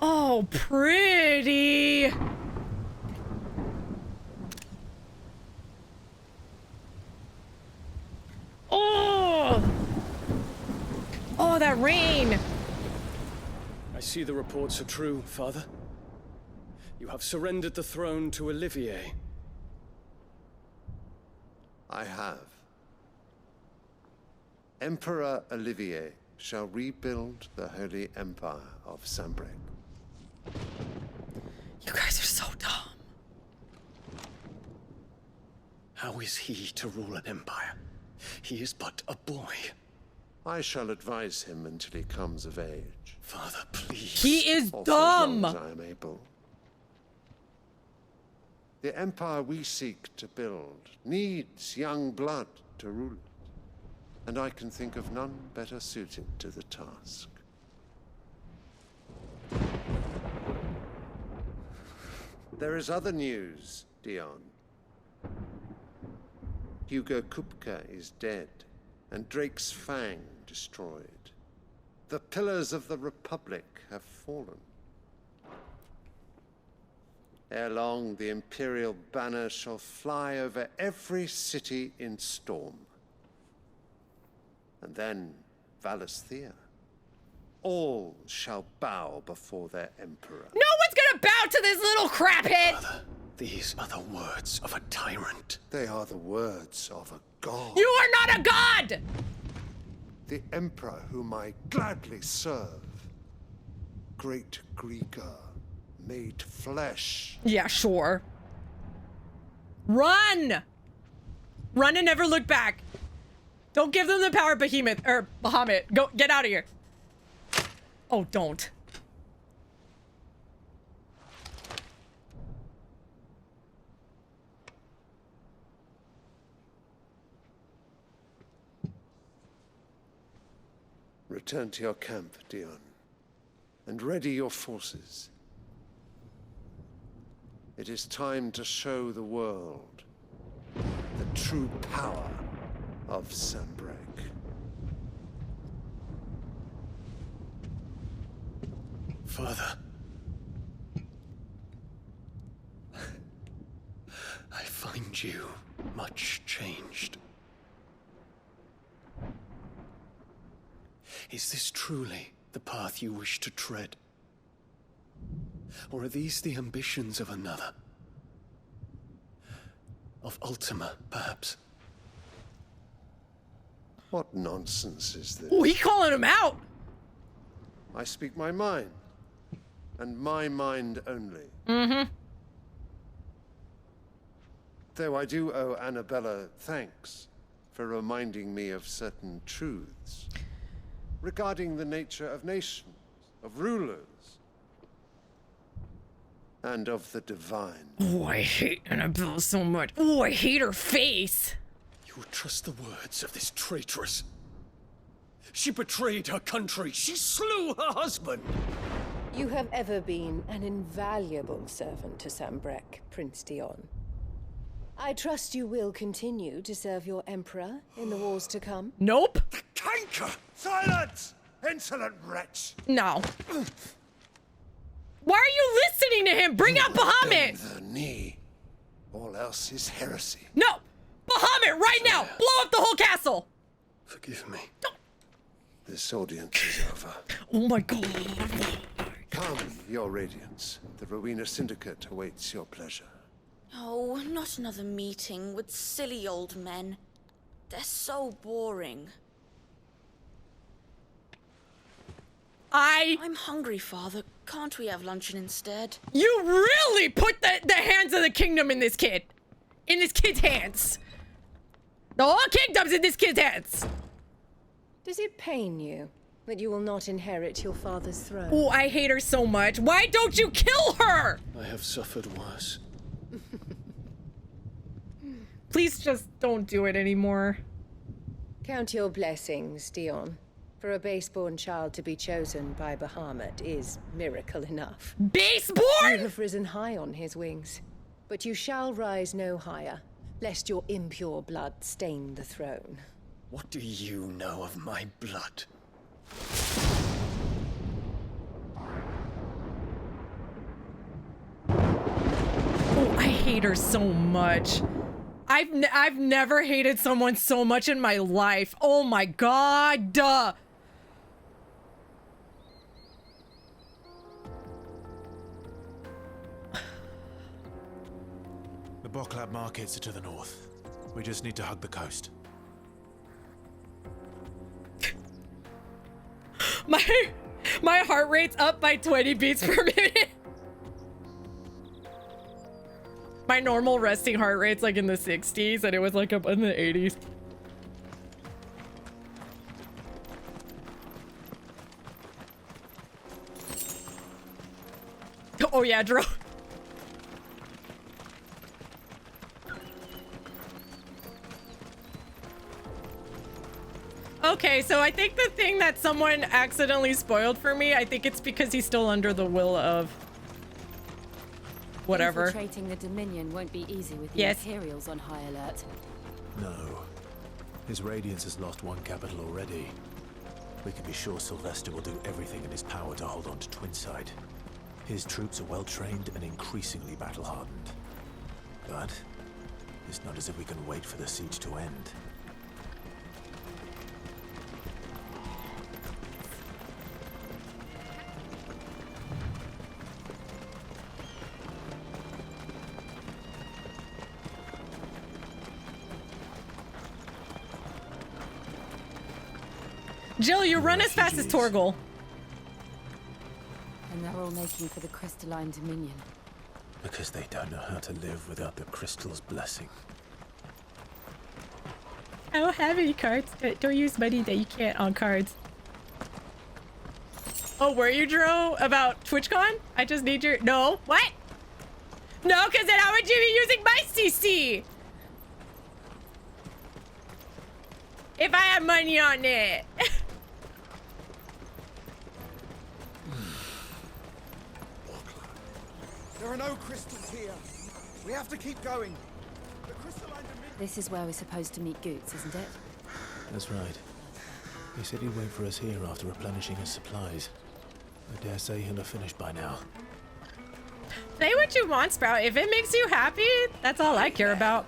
Oh, pretty. Oh! Oh, that rain! I see the reports are true, Father. You have surrendered the throne to Olivier. I have. Emperor Olivier shall rebuild the Holy Empire of Sambrec. You guys are so dumb. How is he to rule an empire? He is but a boy. I shall advise him until he comes of age. Father, please. He is Or dumb. for as long as I am able. The empire we seek to build needs young blood to rule it, and I can think of none better suited to the task. There is other news, Dion. Hugo Kupka is dead, and Drake's Fang destroyed. The pillars of the Republic have fallen. Ere long, the Imperial banner shall fly over every city in Storm. And then Valisthea. All shall bow before their Emperor. No one's gonna bow to this little craphead! Father, these are the words of a tyrant. They are the words of a god. You are not a god! The Emperor whom I gladly serve. Great Greeker, made flesh. Yeah, sure. Run! Run and never look back. Don't give them the power of Behemoth, or Bahamut. Go, get out of here. Oh, don't. Return to your camp, Dion, and ready your forces. It is time to show the world the true power of Sambrec. Father. I find you much changed. Is this truly the path you wish to tread? Or are these the ambitions of another? Of Ultima, perhaps? What nonsense is this? Oh, he calling him out! I speak my mind, and my mind only. Mm-hmm. Though I do owe Annabella thanks for reminding me of certain truths regarding the nature of nations, of rulers, and of the divine. Oh, I hate Annabelle so much. Oh, I hate her face. You would trust the words of this traitress. She betrayed her country. She slew her husband. You have ever been an invaluable servant to Sambrec, Prince Dion. I trust you will continue to serve your Emperor in the wars to come. Nope. The canker! Silence! Insolent wretch! No. Why are you listening to him? Bring out Bahamut! Bend the knee. All else is heresy. No! Bahamut, right now! Blow up the whole castle! Forgive me. This audience is over. Oh my god. Come, your radiance. The Rowena Syndicate awaits your pleasure. Oh, not another meeting with silly old men. They're so boring. I'm hungry, Father. Can't we have luncheon instead? You really put the hands of the kingdom in this kid. In this kid's hands. The whole kingdom's in this kid's hands. Does it pain you that you will not inherit your father's throne? Oh, I hate her so much. Why don't you kill her? I have suffered worse. Please just don't do it anymore. Count your blessings, Dion. For a baseborn child to be chosen by Bahamut is miracle enough. You Baseborn? have risen high on his wings, but you shall rise no higher, lest your impure blood stain the throne. What do you know of my blood? hate her so much. I've never hated someone so much in my life. Oh my god. Duh. The Boklab markets are to the north. We just need to hug the coast. My heart rate's up by 20 beats per minute. My normal resting heart rate's like in the 60s, and it was like up in the 80s. Oh yeah, Dro. Okay, so I think the thing that someone accidentally spoiled for me, I think it's because he's still under the will of whatever. Infiltrating the Dominion won't be easy with the Yes. Imperials on high alert. No. His Radiance has lost one capital already. We can be sure Sylvester will do everything in his power to hold on to Twinside. His troops are well trained and increasingly battle-hardened. But it's not as if we can wait for the siege to end. Jill, you run as fast as Torgal. And they're all making for the Crystalline Dominion. Because they don't know how to live without the crystal's blessing. I don't have any cards. Don't use money that you can't on cards. Oh, were you, Dro, about TwitchCon? I just need your... No. What? No, because then how would you be using my CC? If I had money on it. There are no crystals here. We have to keep going. The crystalline Dominion... This is where we're supposed to meet Goots, isn't it? That's right. He said he'd wait for us here after replenishing his supplies. I dare say he'll have finished by now. Say what you want, Sprout. If it makes you happy, that's all I care about.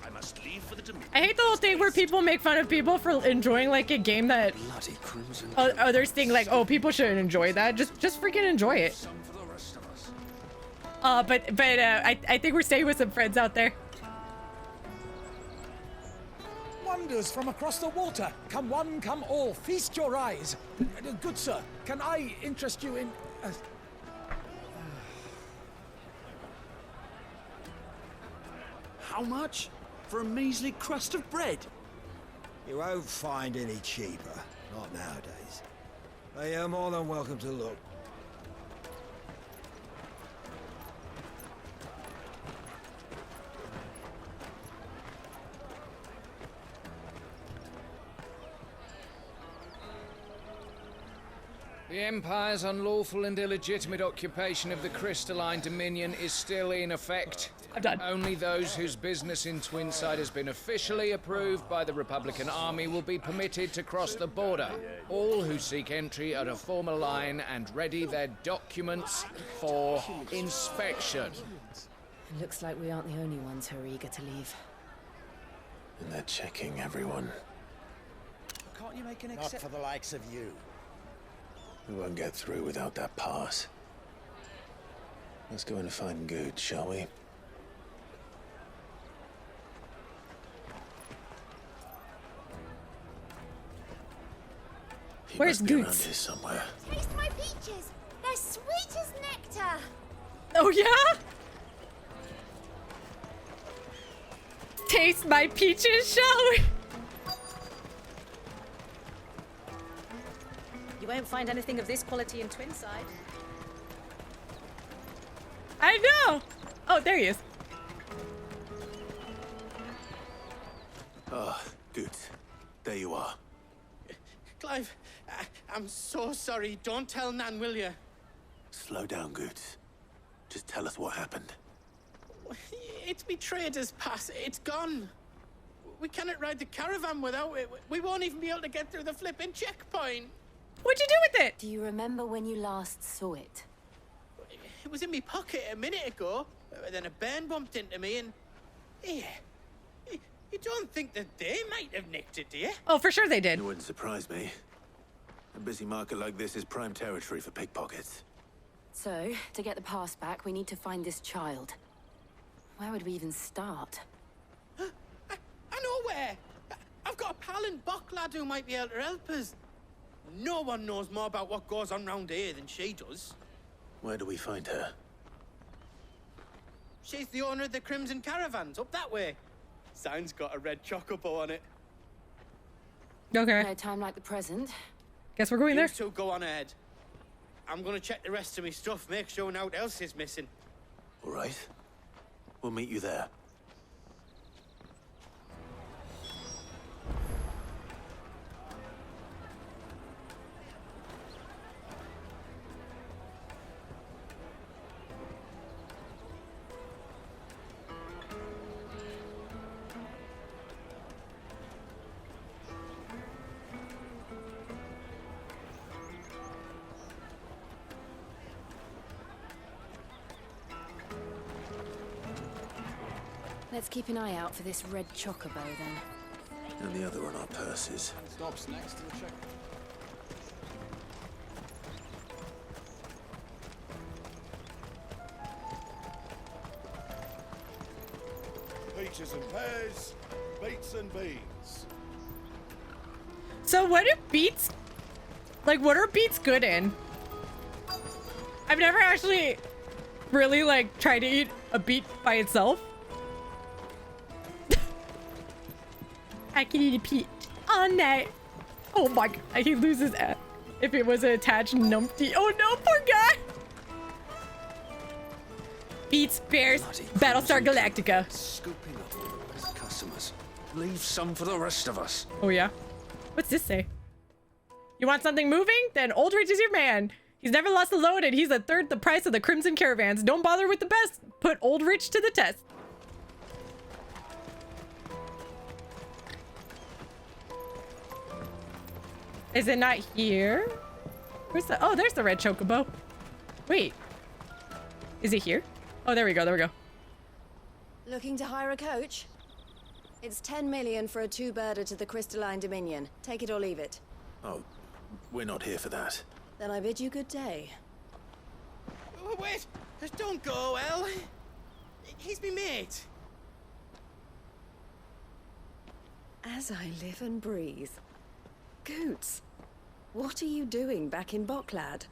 I must leave for the Dominion. I hate the whole thing where people make fun of people for enjoying like a game that Bloody crimson. others think like, oh, people shouldn't enjoy that. Just freaking enjoy it. Some for the rest of us. I think we're staying with some friends out there. Wonders from across the water. Come one, come all. Feast your eyes. Good sir, can I interest you in... How much? For a measly crust of bread? You won't find any cheaper. Not nowadays. But you're more than welcome to look. The Empire's unlawful and illegitimate occupation of the Crystalline Dominion is still in effect. I'm done. Only those whose business in Twinside has been officially approved by the Republican Army will be permitted to cross the border. All who seek entry are to form a line and ready their documents for inspection. It looks like we aren't the only ones who are eager to leave. And they're checking everyone. Can't you make an Not for the likes of you. We won't get through without that pass. Let's go and find Good, shall we? He Where's must be around Goots? here somewhere. Taste my peaches. They're sweet as nectar. Oh yeah? Taste my peaches, shall we? You won't find anything of this quality in Twinside. I know. Oh, there he is. Ah, Good. There you are. Clive, I'm so sorry. Don't tell Nan, will you? Slow down, Good. Just tell us what happened. It's me trader's pass. It's gone. We cannot ride the caravan without it. We won't even be able to get through the flipping checkpoint. What'd you do with it? Do you remember when you last saw it? It was in my pocket a minute ago. Then a bairn bumped into me and... Yeah. You don't think that they might have nicked it, do you? Oh, for sure they did. It wouldn't surprise me. A busy market like this is prime territory for pickpockets. So, to get the pass back, we need to find this child. Where would we even start? I know where! I've got a pal in Bock lad who might be able to help us. No one knows more about what goes on round here than she does. Where do we find her? She's the owner of the Crimson Caravans, up that way. Sign's got a red chocobo on it. Okay. No time like the present. Guess we're going there. You two go on ahead. I'm gonna check the rest of my stuff, make sure naught else is missing. All right. We'll meet you there. Let's keep an eye out for this red chocobo, then. And the other on our purses. Stops next to the check. Peaches and pears, beets and beans. So what do beets... Like, what are beets good in? I've never actually really, like, tried to eat a beet by itself. I can eat a peach all night. Oh my god, he loses it. If it was an attached numpty. Oh no, poor guy. Beats, bears, Battlestar Galactica. Scooping up as customers. Leave some for the rest of us. Oh yeah? What's this say? You want something moving? Then Oldridge is your man. He's never lost a load and he's a third the price of the Crimson Caravans. Don't bother with the best. Put Oldridge to the test. Is it not here? Where's the... Oh, there's the red chocobo. Wait. Is it here? Oh, there we go. There we go. Looking to hire a coach? It's 10 million for a two-birder to the Crystalline Dominion. Take it or leave it. Oh, we're not here for that. Then I bid you good day. Oh, wait! Don't go, El. He's me mate. As I live and breathe. Goots, what are you doing back in Bocklad?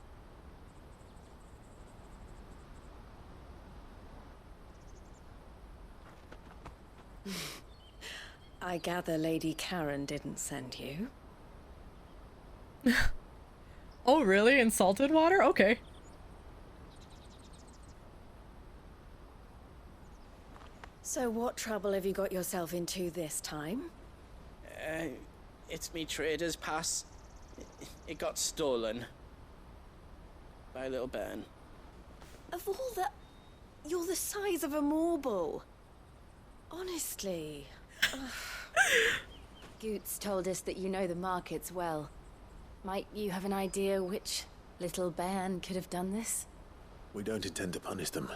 I gather Lady Karen didn't send you. Oh, really? In salted water? Okay. So what trouble have you got yourself into this time? It's me trader's pass. It got stolen. By a little bairn. Of all the... You're the size of a marble. Honestly. Goots told us that you know the markets well. Might you have an idea which little bairn could have done this? We don't intend to punish them.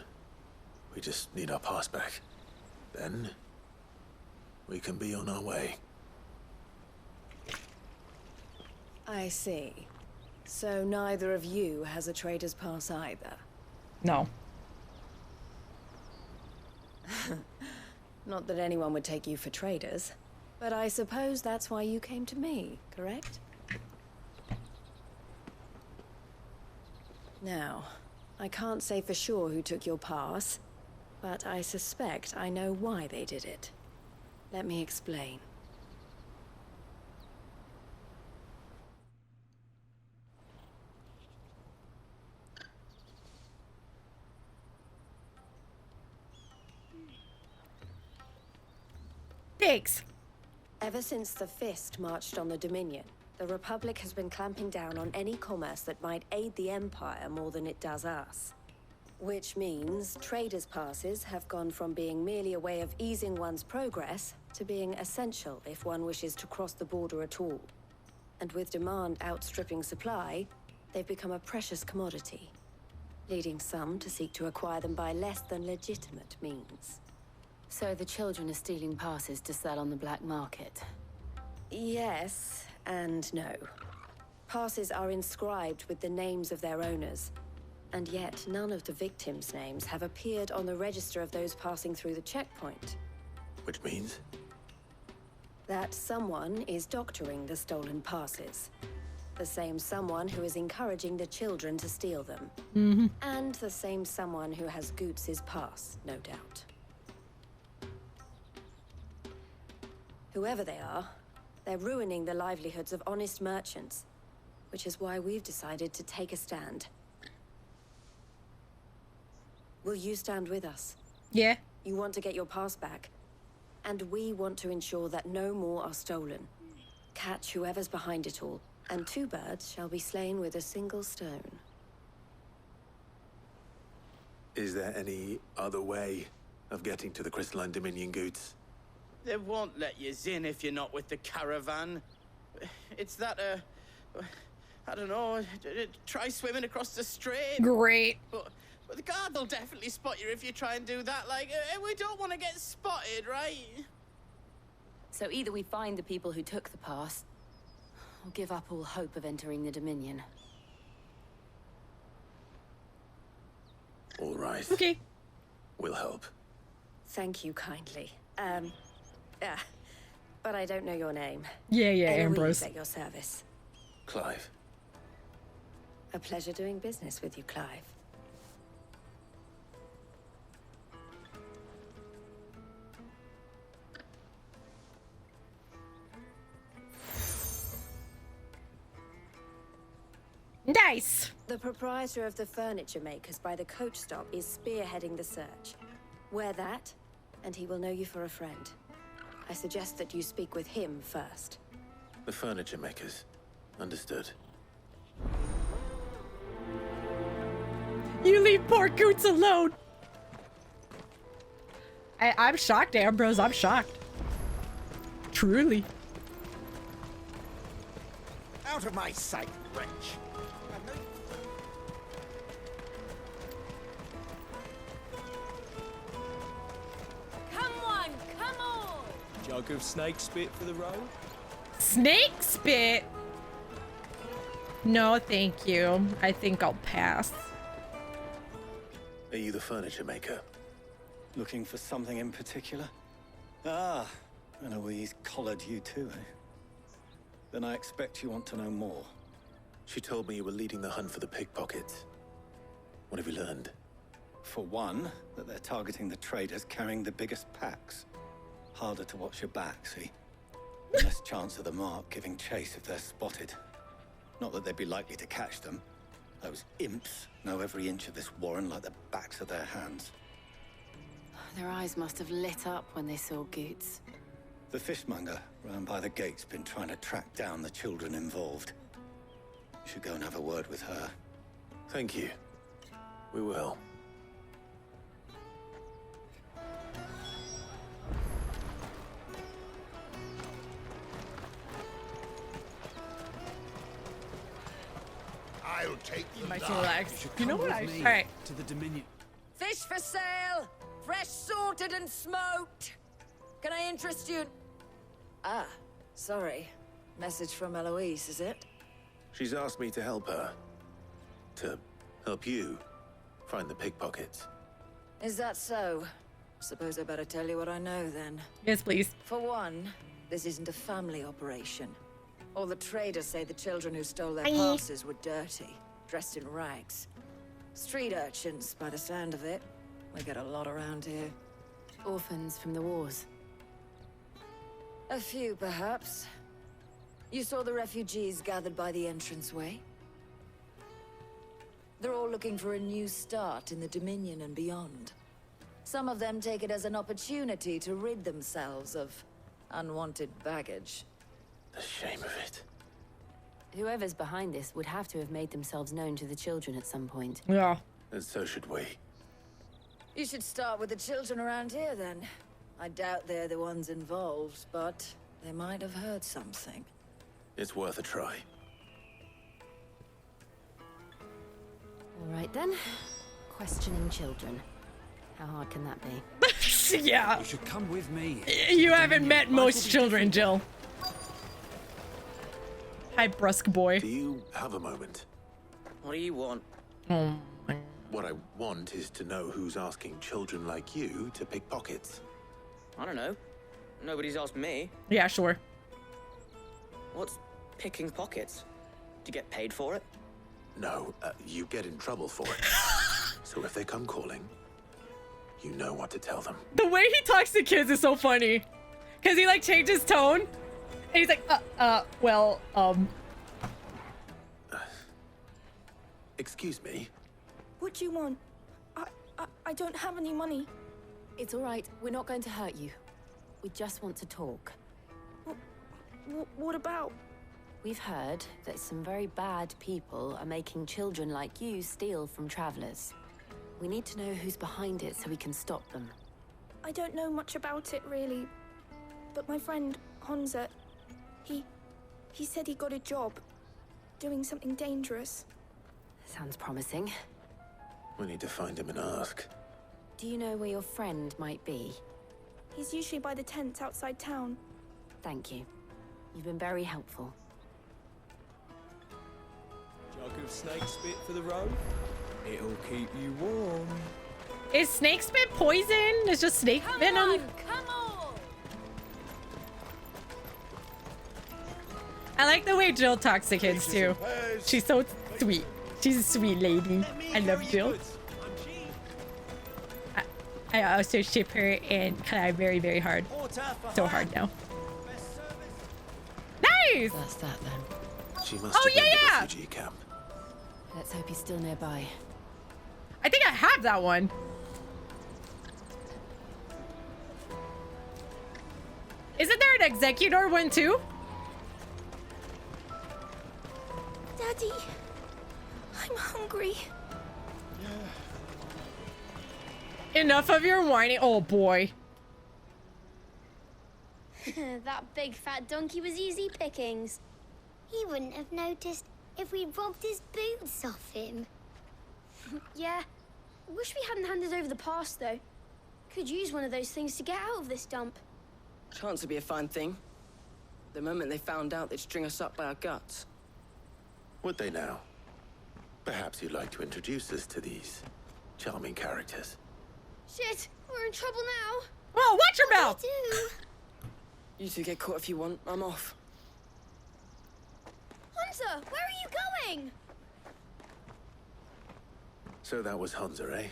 We just need our pass back. Then, we can be on our way. I see. So neither of you has a trader's pass either? No. Not that anyone would take you for traders, but I suppose that's why you came to me, correct? Now, I can't say for sure who took your pass, but I suspect I know why they did it. Let me explain. Thanks. Ever since the Fist marched on the Dominion, the Republic has been clamping down on any commerce that might aid the Empire more than it does us. Which means traders' passes have gone from being merely a way of easing one's progress to being essential if one wishes to cross the border at all. And with demand outstripping supply, they've become a precious commodity. leading some to seek to acquire them by less than legitimate means. So the children are stealing passes to sell on the black market? Yes and no. Passes are inscribed with the names of their owners, and yet none of the victims' names have appeared on the register of those passing through the checkpoint. Which means? That someone is doctoring the stolen passes. The same someone who is encouraging the children to steal them. And the same someone who has Goots' pass, no doubt. Whoever they are, they're ruining the livelihoods of honest merchants, which is why we've decided to take a stand. Will you stand with us? Yeah. You want to get your pass back, and we want to ensure that no more are stolen. Catch whoever's behind it all, and 2 birds shall be slain with a single stone. Is there any other way of getting to the Crystalline Dominion Goots? They won't let you in if you're not with the caravan. It's that, I don't know, try swimming across the strait. Great. But the guard will definitely spot you if you try and do that. Like, we don't want to get spotted, right? So either we find the people who took the pass, or give up all hope of entering the Dominion. All right. Okay. We'll help. Thank you kindly. But I don't know your name. Yeah, Eloise Ambrose. at your service. Clive. A pleasure doing business with you, Clive. Nice. The proprietor of the furniture makers by the coach stop is spearheading the search. Wear that, and he will know you for a friend. I suggest that you speak with him first. The furniture makers. Understood. You leave poor Goots alone. I'm shocked, Ambrose. I'm shocked. Truly. Out of my sight, wretch! Come on, come on! Jug of snake spit for the road? Snake spit? No, thank you. I think I'll pass. Are you the furniture maker? Looking for something in particular? Ah, Eloise collared you too, eh? Then I expect you want to know more. She told me you were leading the hunt for the pickpockets. What have you learned? For one, that they're targeting the traders carrying the biggest packs. Harder to watch your back, see? Less chance of the mark giving chase if they're spotted. Not that they'd be likely to catch them. Those imps know every inch of this warren like the backs of their hands. Their eyes must have lit up when they saw Goots. The fishmonger round by the gate's been trying to track down the children involved. You should go and have a word with her. Thank you. We will. I'll take the My knife. relax. You know what I... All right. To the Dominion. Fish for sale! Fresh sorted and smoked! Can I interest you? Ah, sorry. Message from Eloise, is it? She's asked me to help her. To help you find the pickpockets. Is that so? Suppose I better tell you what I know then. Yes, please. For one, this isn't a family operation. All the traders say the children who stole their passes were dirty, dressed in rags. Street urchins, by the sound of it. We get a lot around here. Orphans from the wars. A few, perhaps. You saw the refugees gathered by the entranceway? They're all looking for a new start in the Dominion and beyond. Some of them take it as an opportunity to rid themselves of unwanted baggage. The shame of it. Whoever's behind this would have to have made themselves known to the children at some point. Yeah. And so should we. You should start with the children around here, then. I doubt they're the ones involved, but they might have heard something. It's worth a try. All right then. Questioning children. How hard can that be? Yeah. You should come with me. You haven't met most children, Jill. Hi, brusque boy. Do you have a moment? What do you want? What I want is to know who's asking children like you to pick pockets. I don't know. Nobody's asked me. Yeah, sure. What's picking pockets? Do you get paid for it? No, you get in trouble for it. So if they come calling, you know what to tell them. The way he talks to kids is so funny. Because he, like, changes tone. And he's like, Excuse me? What do you want? I don't have any money. It's all right. We're not going to hurt you. We just want to talk. What about? We've heard that some very bad people are making children like you steal from travelers. We need to know who's behind it so we can stop them. I don't know much about it, really. But my friend, Honza, he said he got a job doing something dangerous. Sounds promising. We need to find him and ask. Do you know where your friend might be? He's usually by the tents outside town. Thank you. You've been very helpful. Jug of snake spit for the road? It'll keep you warm. is snake spit poison? It's just snake venom? Come on! I like the way Jill talks to kids too. She's so sweet. She's a sweet lady. I love Jill. I also ship her and cry very, very hard. So hard now. Nice! That's that then. She must have been at the refugee camp. Let's hope he's still nearby. I think I have that one. Isn't there an executor one too? Daddy, I'm hungry. Enough of your whining. Oh boy. That big fat donkey was easy pickings. He wouldn't have noticed if we robbed his boots off him. Yeah. Wish we hadn't handed over the pass, though. Could use one of those things to get out of this dump. Chance would be a fine thing. The moment they found out, they'd string us up by our guts. Would they now? Perhaps you'd like to introduce us to these charming characters. Shit, we're in trouble now. Whoa, watch your mouth! You two get caught if you want. I'm off. Hunter, where are you going? So that was Hunter, eh?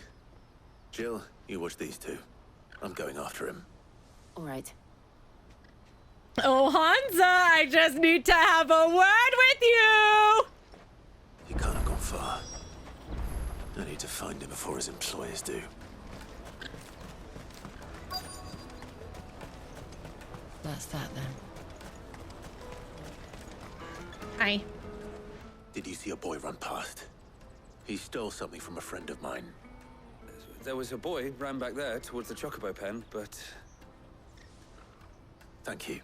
Jill, you watch these two. I'm going after him. All right. Oh, Hansa, I just need to have a word with you! He can't have gone far. I need to find him before his employers do. That's that then. Hi. Did you see a boy run past? He stole something from a friend of mine. There was a boy ran back there towards the chocobo pen, but... Thank you.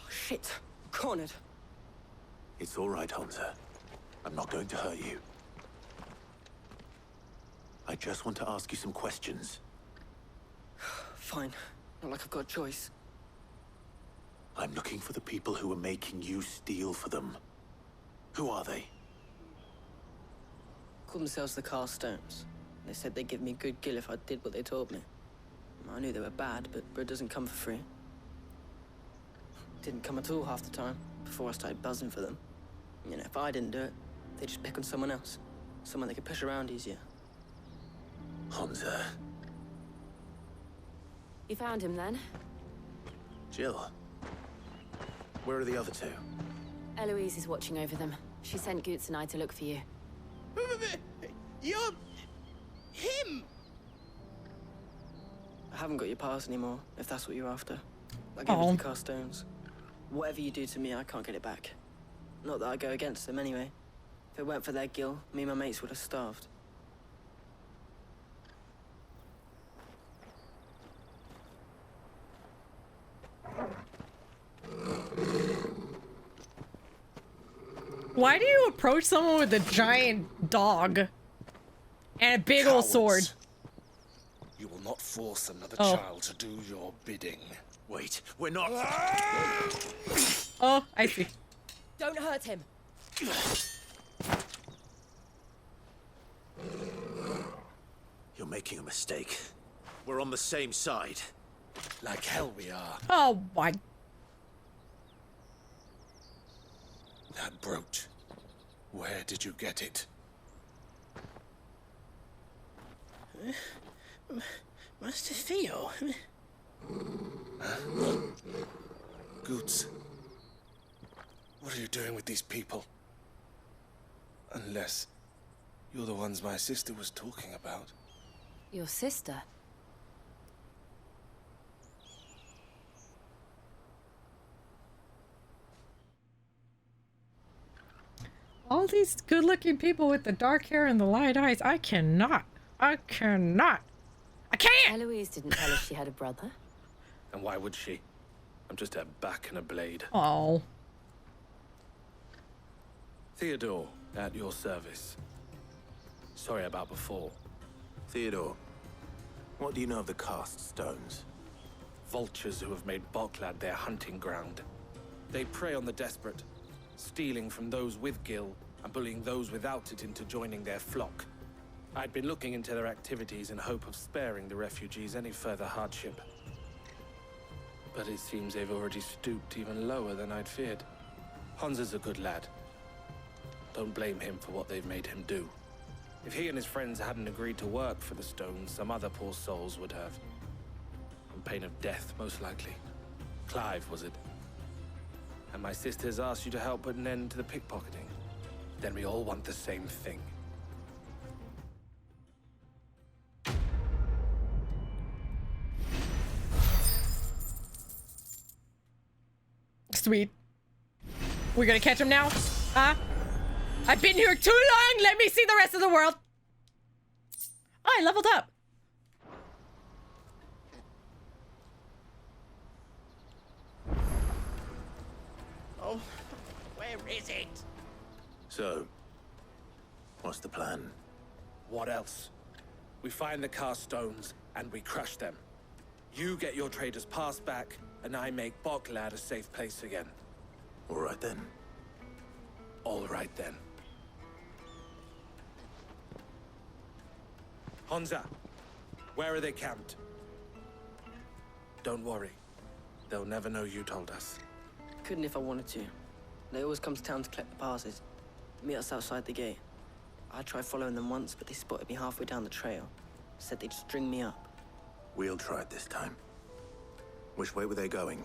Shit. Cornered. It's all right, Hunter. I'm not going to hurt you. I just want to ask you some questions. Fine. Not like I've got a choice. I'm looking for the people who are making you steal for them. Who are they? Called themselves the Carstones. They said they'd give me good gill if I did what they told me. I knew they were bad, but bread doesn't come for free. Didn't come at all half the time, before I started buzzing for them. You know, if I didn't do it, they'd just pick on someone else. Someone they could push around easier. Hunter. You found him then? Jill. Where are the other two? Eloise is watching over them. She sent Goots and I to look for you. You're... him! I haven't got your pass anymore, if that's what you're after. I gave it to the Carstones. Whatever you do to me, I can't get it back. Not that I go against them anyway. If it weren't for their gill, me and my mates would have starved. Why do you approach someone with a giant dog and a big old sword? You will not force another Oh. child to do your bidding. Wait, we're not. Oh, I see. Don't hurt him. You're making a mistake. We're on the same side. Like hell we are. Oh my. That brooch. Where did you get it? Master Theo. Goots. What are you doing with these people? Unless you're the ones my sister was talking about. Your sister? All these good-looking people with the dark hair and the light eyes. I cannot. I can't. Eloise didn't tell us she had a brother. And why would she? I'm just her back and a blade. Oh. Theodore, at your service. Sorry about before. Theodore, what do you know of the cast stones? Vultures who have made Boklad their hunting ground. They prey on the desperate, stealing from those with gil and bullying those without it into joining their flock. I'd been looking into their activities in hope of sparing the refugees any further hardship. But it seems they've already stooped even lower than I'd feared. Hans is a good lad. Don't blame him for what they've made him do. If he and his friends hadn't agreed to work for the stones, some other poor souls would have. On pain of death, most likely. Clive, was it? And my sisters asked you to help put an end to the pickpocketing. Then we all want the same thing. Sweet. We're gonna catch him now? Huh? I've been here too long! Let me see the rest of the world! Oh, I leveled up. Oh, where is it? So, what's the plan? What else? We find the cast stones and we crush them. You get your trader's pass back, and I make Boklad a safe place again. All right then. All right then. Honza, where are they camped? Don't worry. They'll never know you told us. Couldn't if I wanted to. They always come to town to collect the passes. Meet us outside the gate. I tried following them once, but they spotted me halfway down the trail. Said they'd string me up. We'll try it this time. Which way were they going?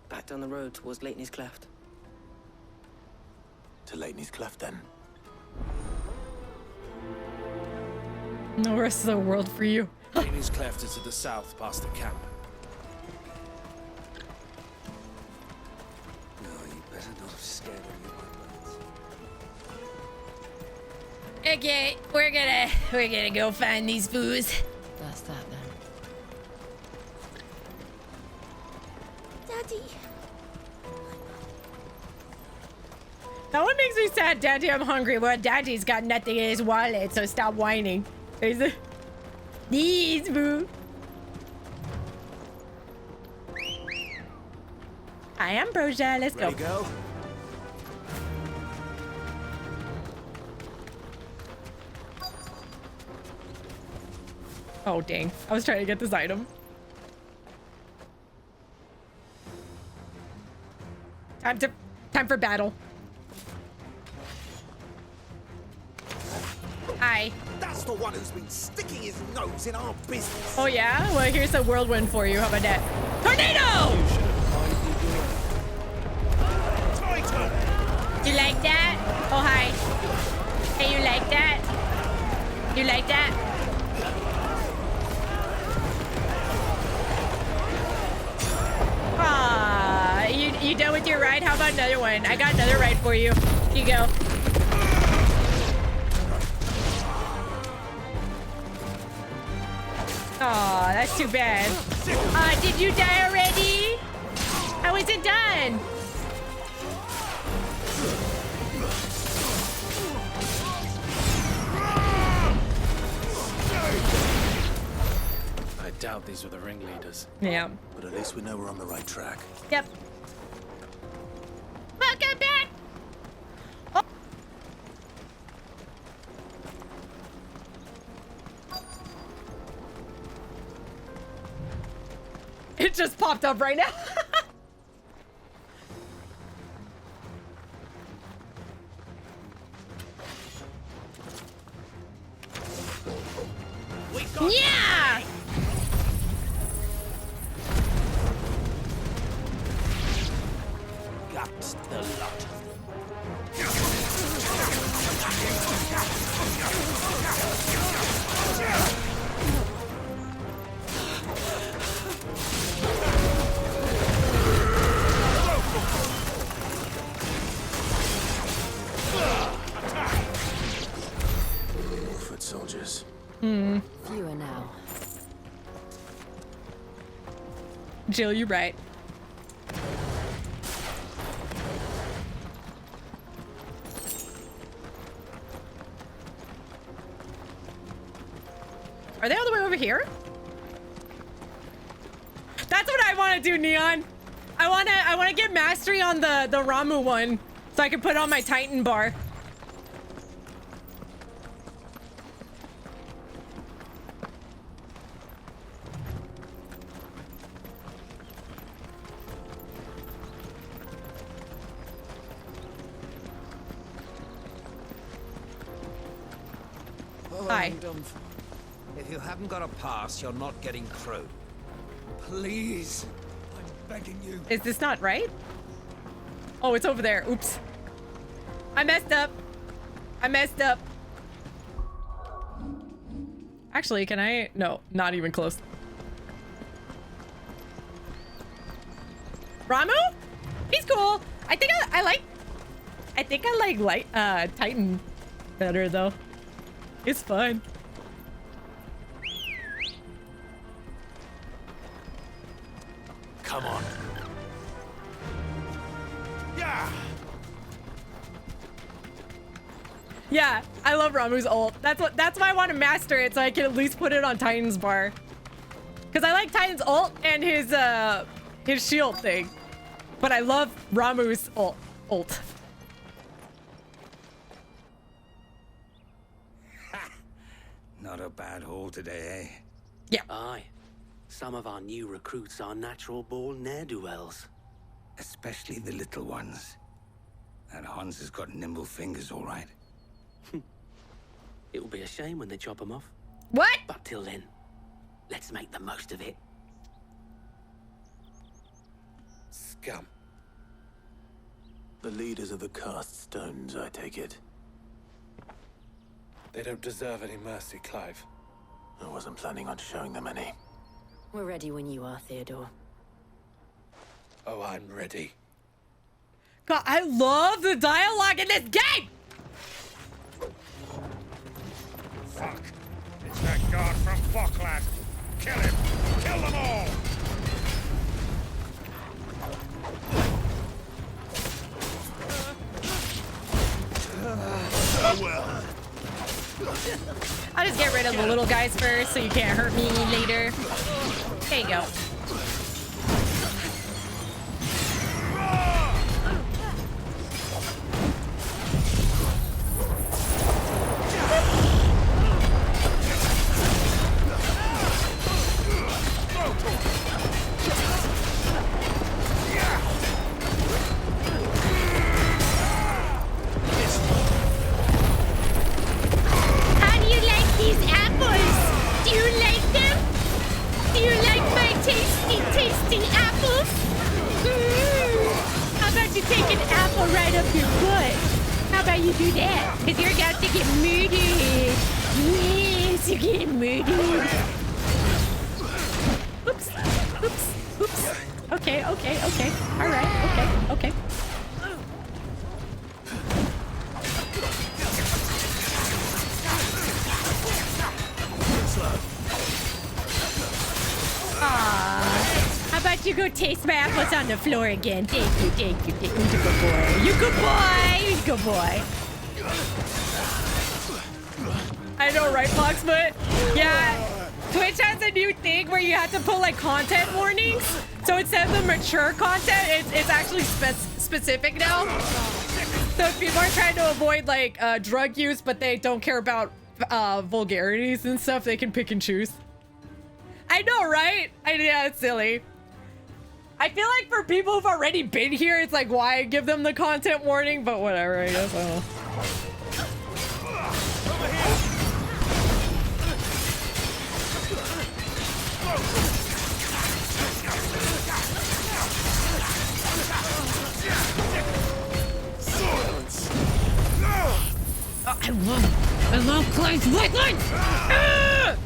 Back down the road towards Leitney's Cleft. To Leitney's Cleft, then. No rest of the world for you. Leitney's Cleft is to the south, past the camp. No, you better not have scared any of my bullets. Okay, we're gonna go find these foos. That's that then. Daddy. That one makes me sad. Daddy, I'm hungry. Well, Daddy's got nothing in his wallet, so stop whining. These boo. I am Broja. Let's go. Ready, go? Oh, dang. I was trying to get this item. Time for battle. Hi. That's the one who's been sticking his nose in our business. Oh, yeah? Well, here's a whirlwind for you. How about that? Tornado! You like that? Oh, hi. Hey, you like that? You like that? Ah, you done with your ride? How about another one? I got another ride for you. Here you go. that's too bad. Did you die already? How is it done? I doubt these were the ringleaders. Yeah. But at least we know we're on the right track. Yep. Welcome back! Oh. It just popped up right now. Yeah! Got the lot of Foot soldiers. Fewer now. Jill, you're right. Are they all the way over here? That's what I want to do, Neon. I want to get mastery on the Ramu one so I can put on my Titan bar. Hi. If you haven't got a pass, you're not getting through. Please, I'm begging you. Is this not right? Oh, it's over there. Oops. I messed up. I messed up. Actually, can I? No, not even close. Ramu? He's cool. I think I like Titan better though. It's fun. Come on. Yeah. Yeah, I love Ramu's ult. That's why I want to master it so I can at least put it on Titan's bar. Cause I like Titan's ult and his shield thing, but I love Ramu's ult. Not a bad haul today, eh? Yeah. Aye. Some of our new recruits are natural-born ne'er-do-wells. Especially the little ones. That Hans has got nimble fingers, all right. It will be a shame when they chop them off. What? But till then, let's make the most of it. Scum. The leaders of the cast stones, I take it. They don't deserve any mercy, Clive. I wasn't planning on showing them any. We're ready when you are, Theodore. Oh, I'm ready. God, I love the dialogue in this game! Fuck. It's that guard from Falkland. Kill him. Kill them all. Well. I'll just get rid of the little guys first so you can't hurt me later. There you go. How do you like these apples? Do you like them? Do you like my tasty, tasty apples? How about you take an apple right up your butt? How about you do that? Because you're about to get murdered. Yes, you're getting murdered. Oops. Oops. Oops. Okay. All right. Okay. let you go taste my apples on the floor again. Thank you, thank you, thank you. You're a good boy. You good boy. You good boy. I know, right, Foxfoot? Yeah. Twitch has a new thing where you have to put like content warnings. So instead of the mature content, it's actually specific now. So if people are trying to avoid like drug use, but they don't care about vulgarities and stuff, they can pick and choose. I know, right? Yeah, it's silly. I feel like for people who've already been here, it's like, why give them the content warning? But whatever, I guess. I don't know. I love Clyde's weapons! Ah!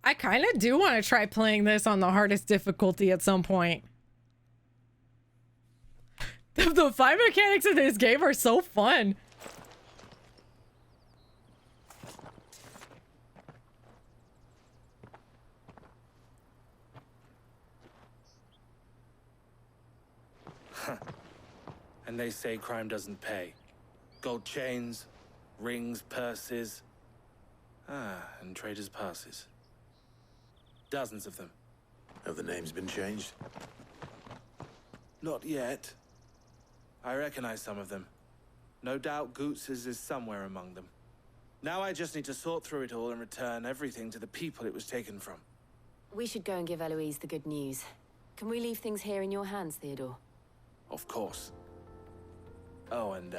I kind of do want to try playing this on the hardest difficulty at some point. The fight mechanics in this game are so fun. And they say crime doesn't pay. Gold chains, rings, purses. And traders' passes. Dozens of them. Have the names been changed? Not yet. I recognize some of them. No doubt Goots's is somewhere among them. Now I just need to sort through it all and return everything to the people it was taken from. We should go and give Eloise the good news. Can we leave things here in your hands, Theodore? Of course. Oh, and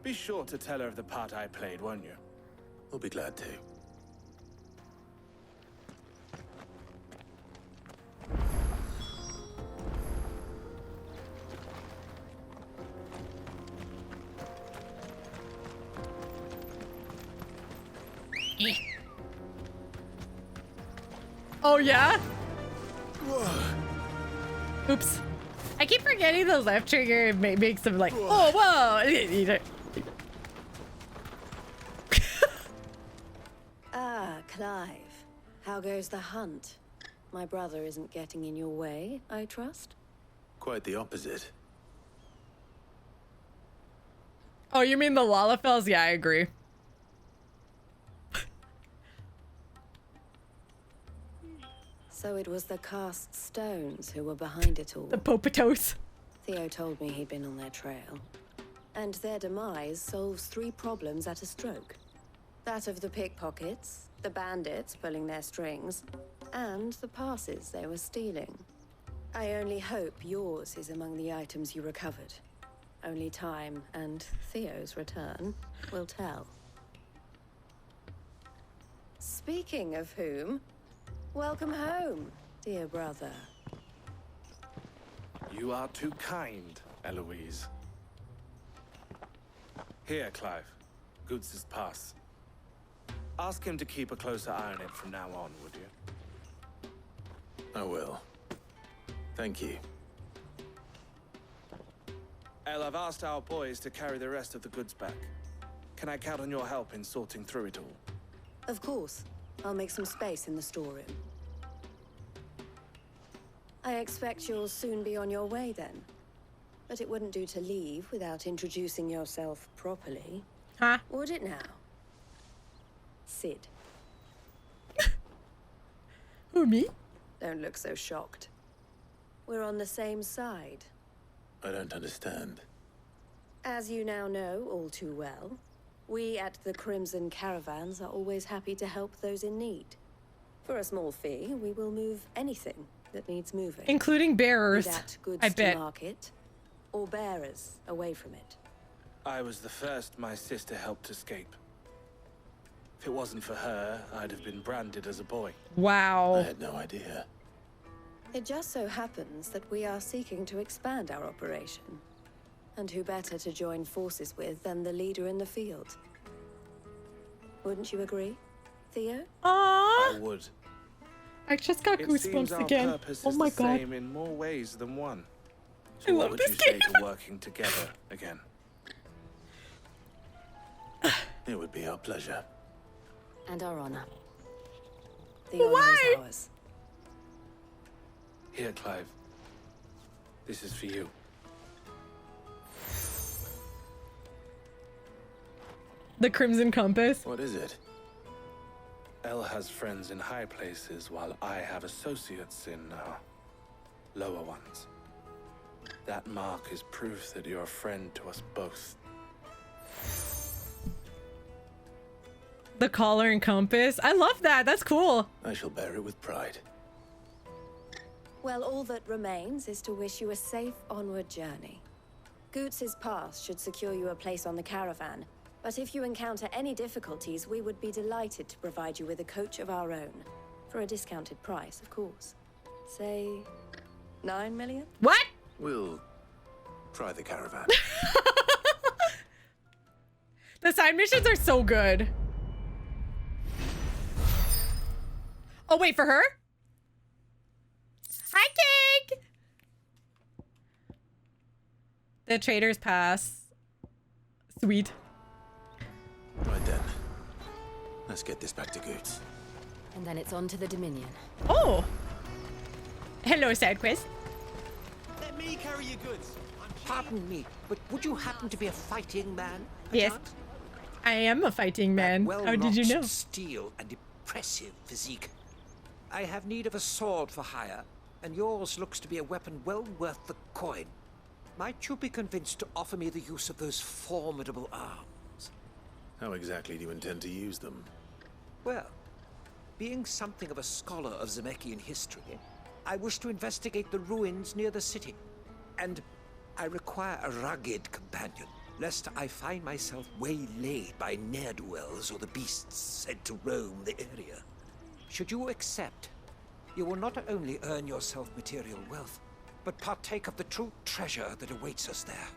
be sure to tell her of the part I played, won't you? We'll be glad to. Oh, yeah? Oops. I keep forgetting the left trigger makes them like, oh, whoa. Clive. How goes the hunt? My brother isn't getting in your way, I trust? Quite the opposite. Oh, you mean the Lalafels? Yeah, I agree. So it was the cast stones who were behind it all. The Popatos. Theo told me he'd been on their trail. And their demise solves 3 problems at a stroke. That of the pickpockets, the bandits pulling their strings, and the passes they were stealing. I only hope yours is among the items you recovered. Only time and Theo's return will tell. Speaking of whom, welcome home, dear brother. You are too kind, Eloise. Here, Clive. Goots's pass. Ask him to keep a closer eye on it from now on, would you? I will. Thank you. El, I've asked our boys to carry the rest of the goods back. Can I count on your help in sorting through it all? Of course. I'll make some space in the storeroom. I expect you'll soon be on your way then. But it wouldn't do to leave without introducing yourself properly. Huh? Would it now? Sid. Who, me? Don't look so shocked. We're on the same side. I don't understand. As you now know all too well, we at the Crimson Caravans are always happy to help those in need. For a small fee, we will move anything that needs moving. Including bearers, Be that goods I bet. to market, or bearers away from it. I was the first my sister helped escape. If it wasn't for her, I'd have been branded as a boy. Wow. I had no idea. It just so happens that we are seeking to expand our operation. And who better to join forces with than the leader in the field? Wouldn't you agree, Theo? Aww. I would. I just got It seems goosebumps our again. purpose Oh is my the god. same in more ways than one. I So what love would this you say game. to working together again? It would be our pleasure. And our honor. The honor Why? is ours. Here, Clive. This is for you. The Crimson Compass. What is it? Elle has friends in high places, while I have associates in lower ones. That mark is proof that you're a friend to us both. The collar and compass. I love that. That's cool. I shall bear it with pride. Well, all that remains is to wish you a safe onward journey. Goots's pass should secure you a place on the caravan, but if you encounter any difficulties, we would be delighted to provide you with a coach of our own. For a discounted price, of course. Say, 9 million? What? We'll try the caravan. The side missions are so good. Oh, wait, for her? Hi, Cake! The Trader's Pass. Sweet. Right then. Let's get this back to Goots. And then it's on to the Dominion. Oh! Hello, side quest. Let me carry your goods. Pardon me, but would you happen to be a fighting man? Yes. I am a fighting man. How did you know? Steel and impressive physique. I have need of a sword for hire, and yours looks to be a weapon well worth the coin. Might you be convinced to offer me the use of those formidable arms? How exactly do you intend to use them? Well, being something of a scholar of Dhalmekian history, I wish to investigate the ruins near the city. And I require a rugged companion, lest I find myself waylaid by ne'er-do-wells or the beasts said to roam the area. Should you accept, you will not only earn yourself material wealth, but partake of the true treasure that awaits us there.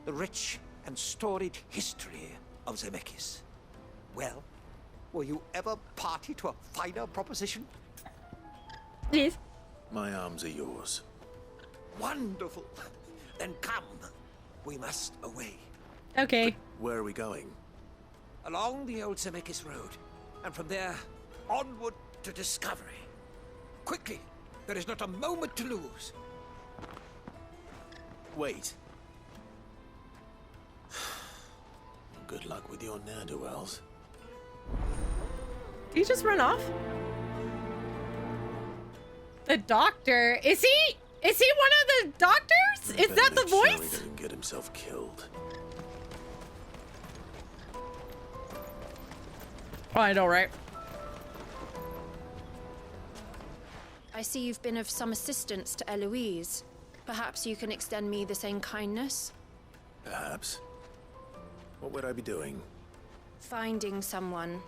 The rich and storied history of Zemeckis. Well, were you ever party to a finer proposition? Yes. My arms are yours. Wonderful. Then come. We must away. Okay. But where are we going? Along the old Zemeckis Road, and from there, onward to discovery. Quickly! There is not a moment to lose. Wait. Good luck with your ne'er-do-wells. Did he just run off? The doctor? Is he one of the doctors? Is that the Sure he voice? doesn't get himself killed. Oh, I know, right? I see you've been of some assistance to Eloise. Perhaps you can extend me the same kindness? Perhaps. What would I be doing? Finding someone.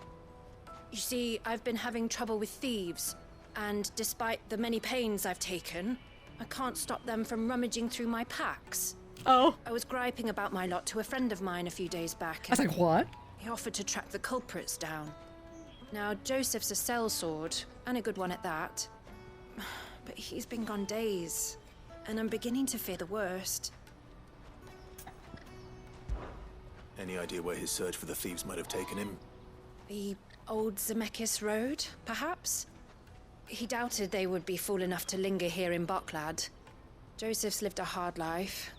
You see, I've been having trouble with thieves, and despite the many pains I've taken, I can't stop them from rummaging through my packs. Oh. I was griping about my lot to a friend of mine a few days back. I was like, what? He offered to track the culprits down. Now, Joseph's a sellsword, and a good one at that. But he's been gone days, and I'm beginning to fear the worst. Any idea where his search for the thieves might have taken him? The old Zemeckis Road, perhaps? He doubted they would be fool enough to linger here in Boklad. Joseph's lived a hard life.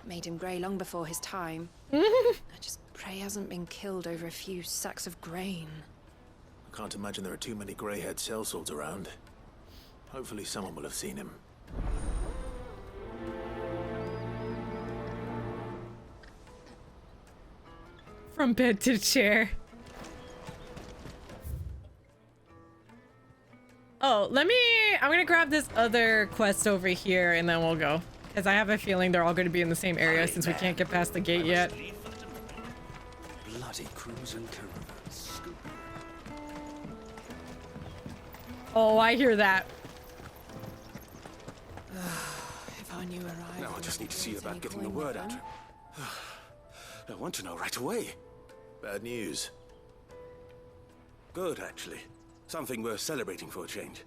Made him grey long before his time. I just pray he hasn't been killed over a few sacks of grain. I can't imagine there are too many grey-haired sellswords around. Hopefully someone will have seen him. From bed to chair. Oh, I'm gonna grab this other quest over here and then we'll go. Because I have a feeling they're all gonna be in the same area since we can't get past the gate yet. Bloody crews and caravans. Oh, I hear that. If I knew where I Now I just need to see about getting the word out. I want to know right away. Bad news. Good, actually. Something worth celebrating for a change.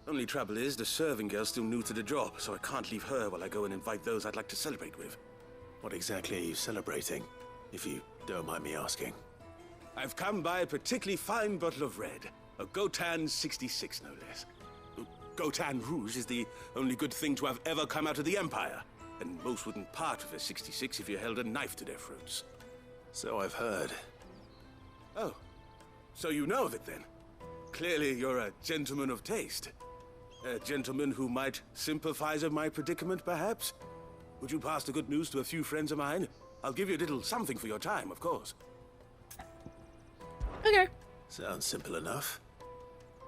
Only trouble is, the serving girl's still new to the job, so I can't leave her while I go and invite those I'd like to celebrate with. What exactly are you celebrating, if you don't mind me asking? I've come by a particularly fine bottle of red. A Gotan 66, no less. Gotan Rouge is the only good thing to have ever come out of the Empire. And most wouldn't part with a 66 if you held a knife to their throats. So I've heard. Oh, so you know of it then? Clearly you're a gentleman of taste. A gentleman who might sympathize with my predicament, perhaps? Would you pass the good news to a few friends of mine? I'll give you a little something for your time, of course. Okay. Sounds simple enough.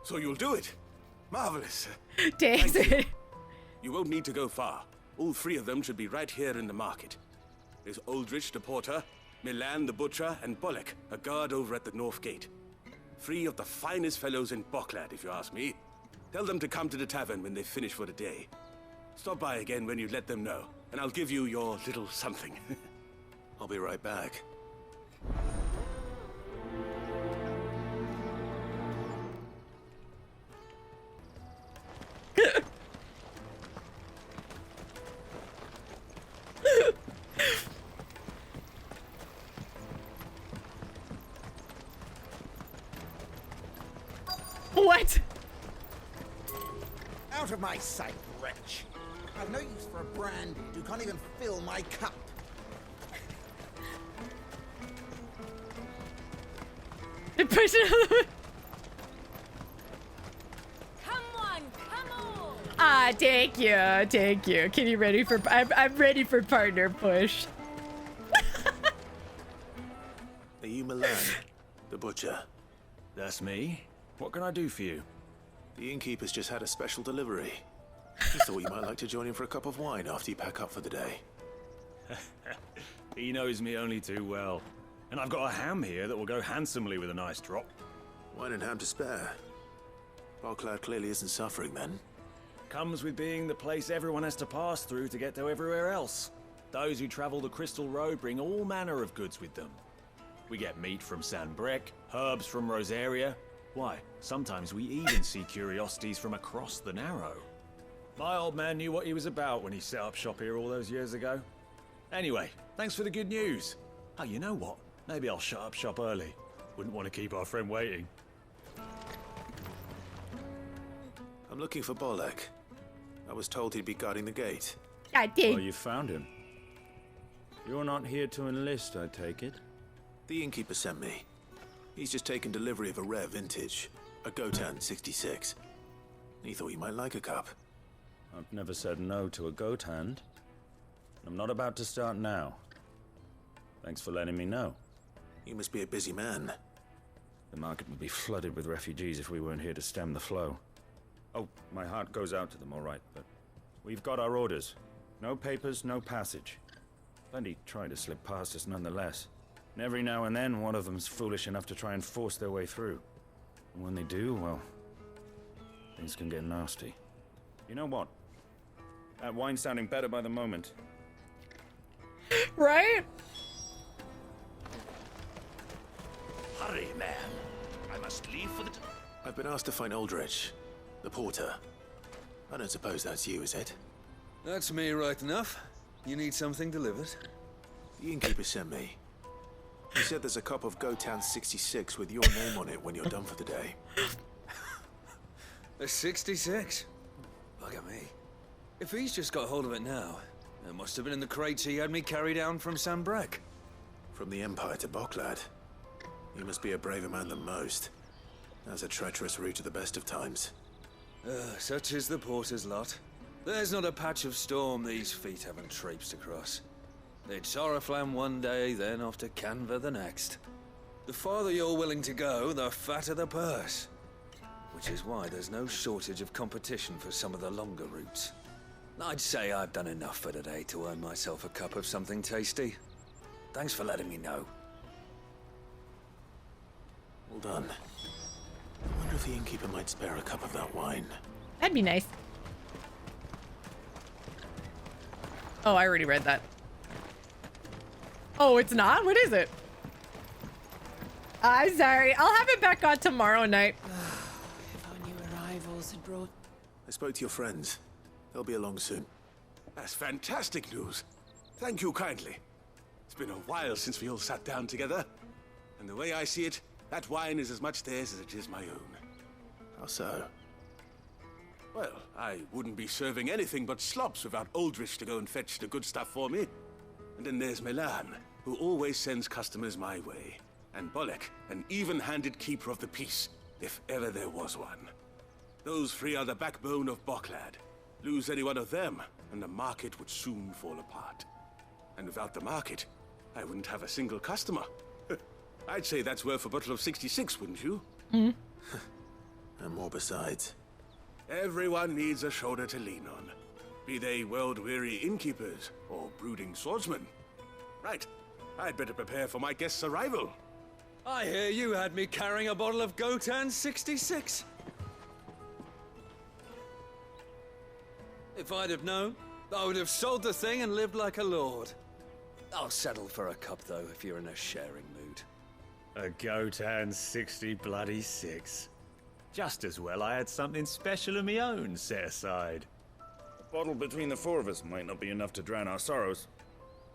So you'll do it? Marvelous. Thanks. You won't need to go far. All three of them should be right here in the market. There's Aldrich the porter, Milan the butcher, and Bolek, a guard over at the north gate. Three of the finest fellows in Boklad, if you ask me. Tell them to come to the tavern when they finish for the day. Stop by again when you let them know, and I'll give you your little something. I'll be right back. What? Out of my sight, wretch. I've no use for a brand who can't even fill my cup. Push it. Come on, come on. Ah, thank you, thank you. Kitty ready for? I'm ready for partner push. Are you Milan, the butcher? That's me. What can I do for you? The innkeeper's just had a special delivery. He thought you might like to join him for a cup of wine after you pack up for the day. He knows me only too well. And I've got a ham here that will go handsomely with a nice drop. Wine and ham to spare. Boklad clearly isn't suffering then. Comes with being the place everyone has to pass through to get to everywhere else. Those who travel the Crystal Road bring all manner of goods with them. We get meat from San Brek, herbs from Rosaria. Why, sometimes we even see curiosities from across the Narrow. My old man knew what he was about when he set up shop here all those years ago. Anyway, thanks for the good news. Oh, you know what? Maybe I'll shut up shop early. Wouldn't want to keep our friend waiting. I'm looking for Bolek. I was told he'd be guarding the gate. I did. Oh, you found him. You're not here to enlist, I take it? The innkeeper sent me. He's just taken delivery of a rare vintage, a Gotan 66. He thought you might like a cup. I've never said no to a goat hand. I'm not about to start now. Thanks for letting me know. You must be a busy man. The market would be flooded with refugees if we weren't here to stem the flow. Oh, my heart goes out to them, all right, but we've got our orders. No papers, no passage. Plenty try to slip past us nonetheless. And every now and then, one of them's foolish enough to try and force their way through. And when they do, well, things can get nasty. You know what? That wine's sounding better by the moment. Right? Hurry, man. I must leave for the... I've been asked to find Aldrich, the porter. I don't suppose that's you, is it? That's me right enough. You need something delivered? The innkeeper sent me. He said there's a cup of Gotan 66 with your name on it when you're done for the day. A 66? Look at me. If he's just got hold of it now, it must have been in the crates he had me carry down from San Brek. From the Empire to Boklad. You must be a braver man than most. That's a treacherous route to the best of times. Such is the porter's lot. There's not a patch of storm these feet haven't traipsed across. It's Oriflamme one day, then off to Canva the next. The farther you're willing to go, the fatter the purse. Which is why there's no shortage of competition for some of the longer routes. I'd say I've done enough for today to earn myself a cup of something tasty. Thanks for letting me know. Well done. I wonder if the innkeeper might spare a cup of that wine. That'd be nice. Oh, I already read that. Oh, it's not? What is it? I'm sorry. I'll have it back on tomorrow night. If our new arrivals had brought... I spoke to your friends. They'll be along soon. That's fantastic news. Thank you kindly. It's been a while since we all sat down together. And the way I see it, that wine is as much theirs as it is my own. How so? Well, I wouldn't be serving anything but slops without Aldrich to go and fetch the good stuff for me. And then there's Milan, who always sends customers my way. And Bolek, an even-handed keeper of the peace, if ever there was one. Those three are the backbone of Boklad. Lose any one of them, and the market would soon fall apart. And without the market, I wouldn't have a single customer. I'd say that's worth a bottle of 66, wouldn't you? And more besides. Everyone needs a shoulder to lean on. Be they world-weary innkeepers or brooding swordsmen. Right, I'd better prepare for my guest's arrival. I hear you had me carrying a bottle of Gotan 66. If I'd have known, I would have sold the thing and lived like a lord. I'll settle for a cup, though, if you're in a sharing mood. A Gotan 66. Just as well I had something special of my own set aside. A bottle between the four of us might not be enough to drown our sorrows,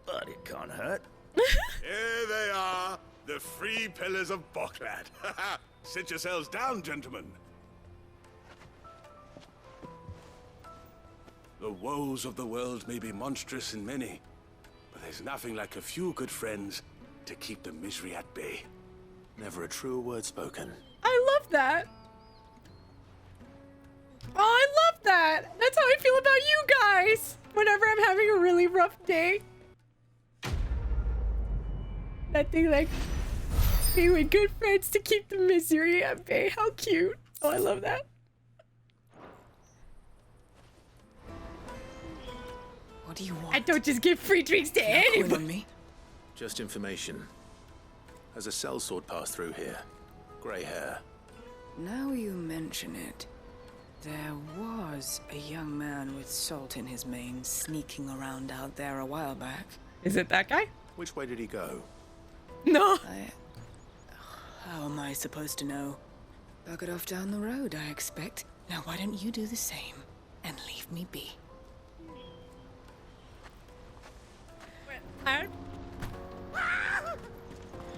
but it can't hurt. Here they are, the three pillars of Boklad. Sit yourselves down, gentlemen. The woes of the world may be monstrous and many, but there's nothing like a few good friends to keep the misery at bay. Never a truer word spoken. I love that. Oh, I love that. That's how I feel about you guys. Whenever I'm having a really rough day. Nothing like being with good friends to keep the misery at bay. How cute. Oh, I love that. What do you want? I don't just give free drinks to anybody. Just information. Has a sellsword passed through here? Grey hair. Now you mention it, there was a young man with salt in his mane sneaking around out there a while back. Is it that guy? Which way did he go? No. How am I supposed to know? Buggered off down the road, I expect. Now why don't you do the same and leave me be?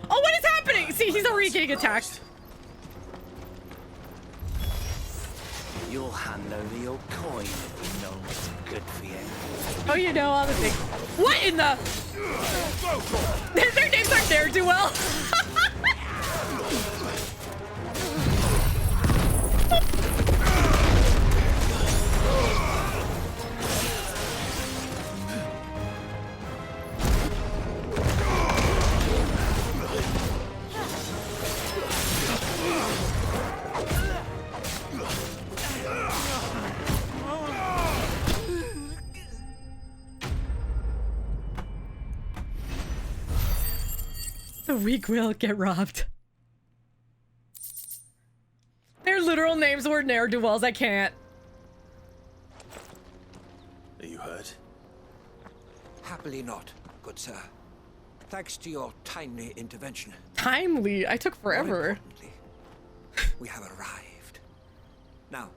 Oh, what is happening? See, he's already getting attacked. You'll hand over your coin if you know what's good for you. Oh, you know all the things. What in the? Their names aren't there too well. The weak will get robbed. Their literal names were ne'er-do-wells. I can't. Are you hurt? Happily not, good sir. Thanks to your timely intervention. Timely? I took forever. More importantly, we have arrived. Now,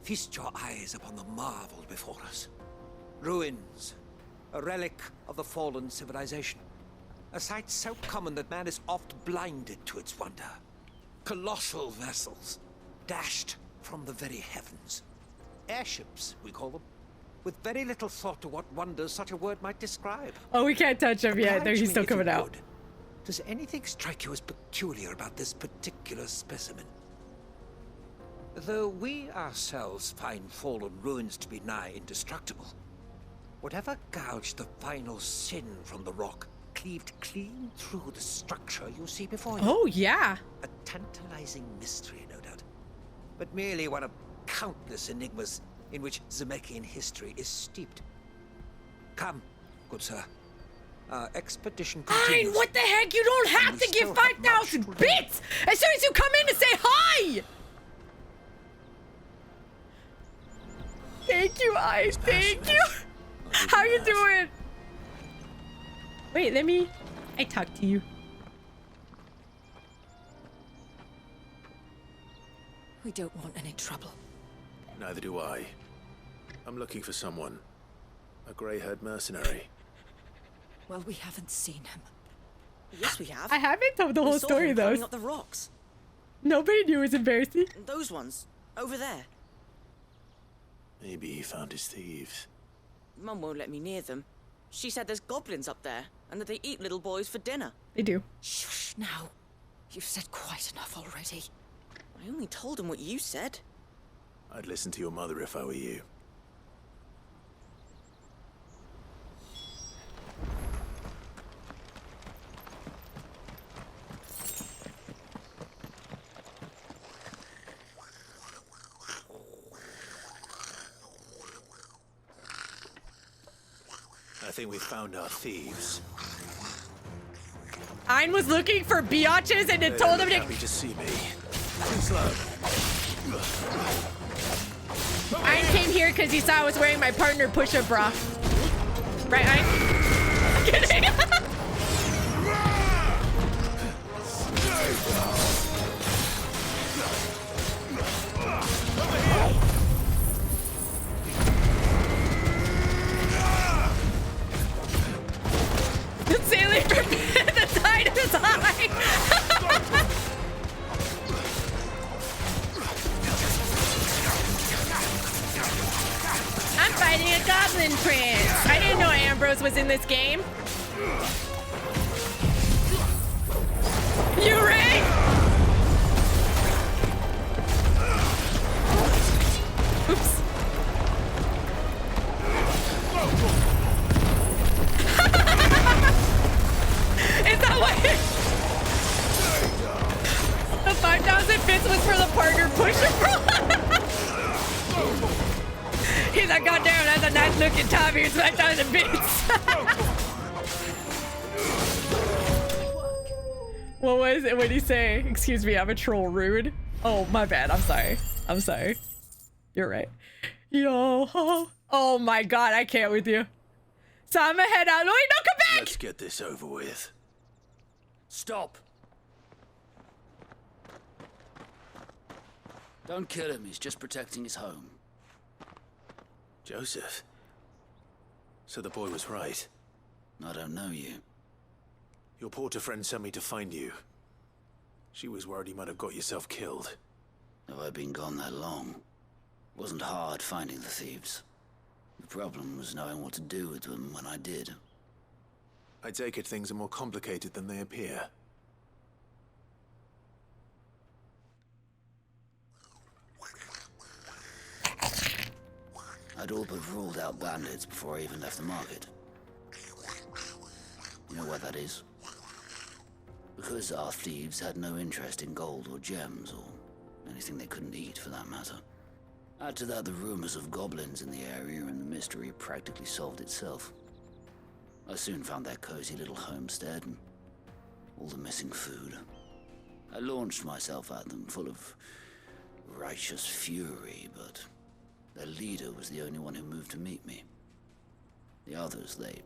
feast your eyes upon the marvel before us. Ruins, a relic of the fallen civilization. A sight so common that man is oft blinded to its wonder. Colossal vessels, dashed from the very heavens. Airships, we call them, with very little thought to what wonders such a word might describe. Oh, we can't touch him yet. There, he's still coming out. Does anything strike you as peculiar about this particular specimen? Though we ourselves find fallen ruins to be nigh indestructible, whatever gouged the final sin from the rock cleaved clean through the structure you see before you. Oh, yeah. A tantalizing mystery, no doubt, but merely one of countless enigmas in which Zemekian history is steeped. Come, good sir. Our expedition continues. Fine, what the heck? You don't have to give 5,000 bits as soon as you come in to say hi! Thank you, Ice. Thank you. How you doing? Wait, let me... I talk to you. We don't want any trouble. Neither do I. I'm looking for someone. A grey-haired mercenary. Well, we haven't seen him. Yes, we have. I haven't told the whole story though. Climbing up the rocks. Nobody knew it was embarrassing. Those ones over there. Maybe he found his thieves. Mum won't let me near them. She said there's goblins up there and that they eat little boys for dinner. They do. Shush now. You've said quite enough already. I only told him what you said. I'd listen to your mother if I were you. I think we've found our thieves. Ein was looking for biatches and it told him to. Happy to see me. Too slow. Ein came here because he saw I was wearing my partner push-up bra. Right, Ein? Kidding. It's sailing from the tide of his eye. I'm fighting a goblin prince. I didn't know Ambrose was in this game. You Ray? Oops. Is that what? The 5,000 bits was for the partner pusher. He's like, God damn, that's a nice looking top. Here's 5,000 bits. What was it? What did he say? Excuse me, I'm a troll. Rude. Oh, my bad. I'm sorry. I'm sorry. You're right. Yo. Oh my God, I can't with you. So I'm gonna head out. No, wait, no, come back! Let's get this over with. Stop. Don't kill him. He's just protecting his home. Joseph. So the boy was right. I don't know you. Your porter friend sent me to find you. She was worried you might have got yourself killed. Have I been gone that long? Wasn't hard finding the thieves. The problem was knowing what to do with them when I did. I take it things are more complicated than they appear. I'd all but ruled out bandits before I even left the market. You know why that is? Because our thieves had no interest in gold or gems, or anything they couldn't eat for that matter. Add to that the rumors of goblins in the area, and the mystery practically solved itself. I soon found their cozy little homestead, and all the missing food. I launched myself at them, full of righteous fury, but their leader was the only one who moved to meet me. The others, they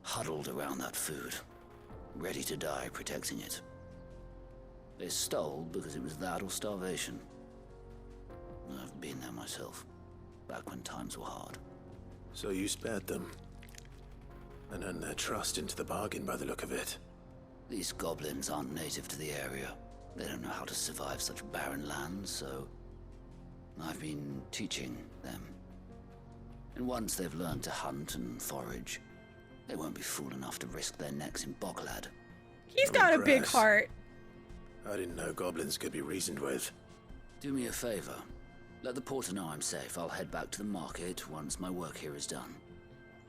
huddled around that food, ready to die protecting it. They stole because it was that or starvation. I've been there myself, back when times were hard. So you spared them, and earned their trust into the bargain by the look of it. These goblins aren't native to the area. They don't know how to survive such barren lands, so I've been teaching them. And once they've learned to hunt and forage, they won't be fool enough to risk their necks in Boklad. He's got a big heart. I didn't know goblins could be reasoned with. Do me a favor. Let the porter know I'm safe. I'll head back to the market once my work here is done.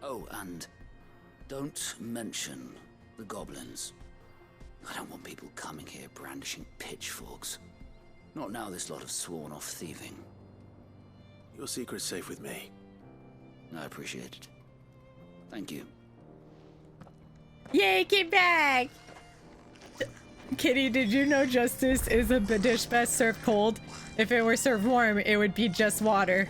Oh, and don't mention the goblins. I don't want people coming here brandishing pitchforks. Not now this lot have sworn off thieving. Your secret's safe with me. I appreciate it. Thank you. Yay, get back! Kitty, did you know justice is a dish best served cold? If it were served warm, it would be just water.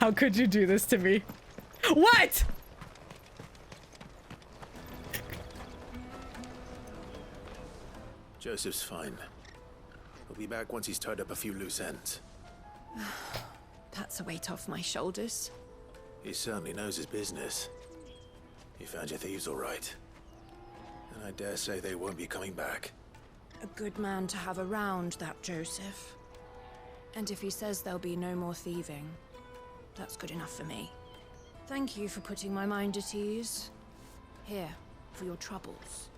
How could you do this to me? What? Joseph's fine. He'll be back once he's tied up a few loose ends. That's a weight off my shoulders. He certainly knows his business. You found your thieves all right. And I dare say they won't be coming back. A good man to have around, that Joseph. And if he says there'll be no more thieving, that's good enough for me. Thank you for putting my mind at ease. Here, for your troubles.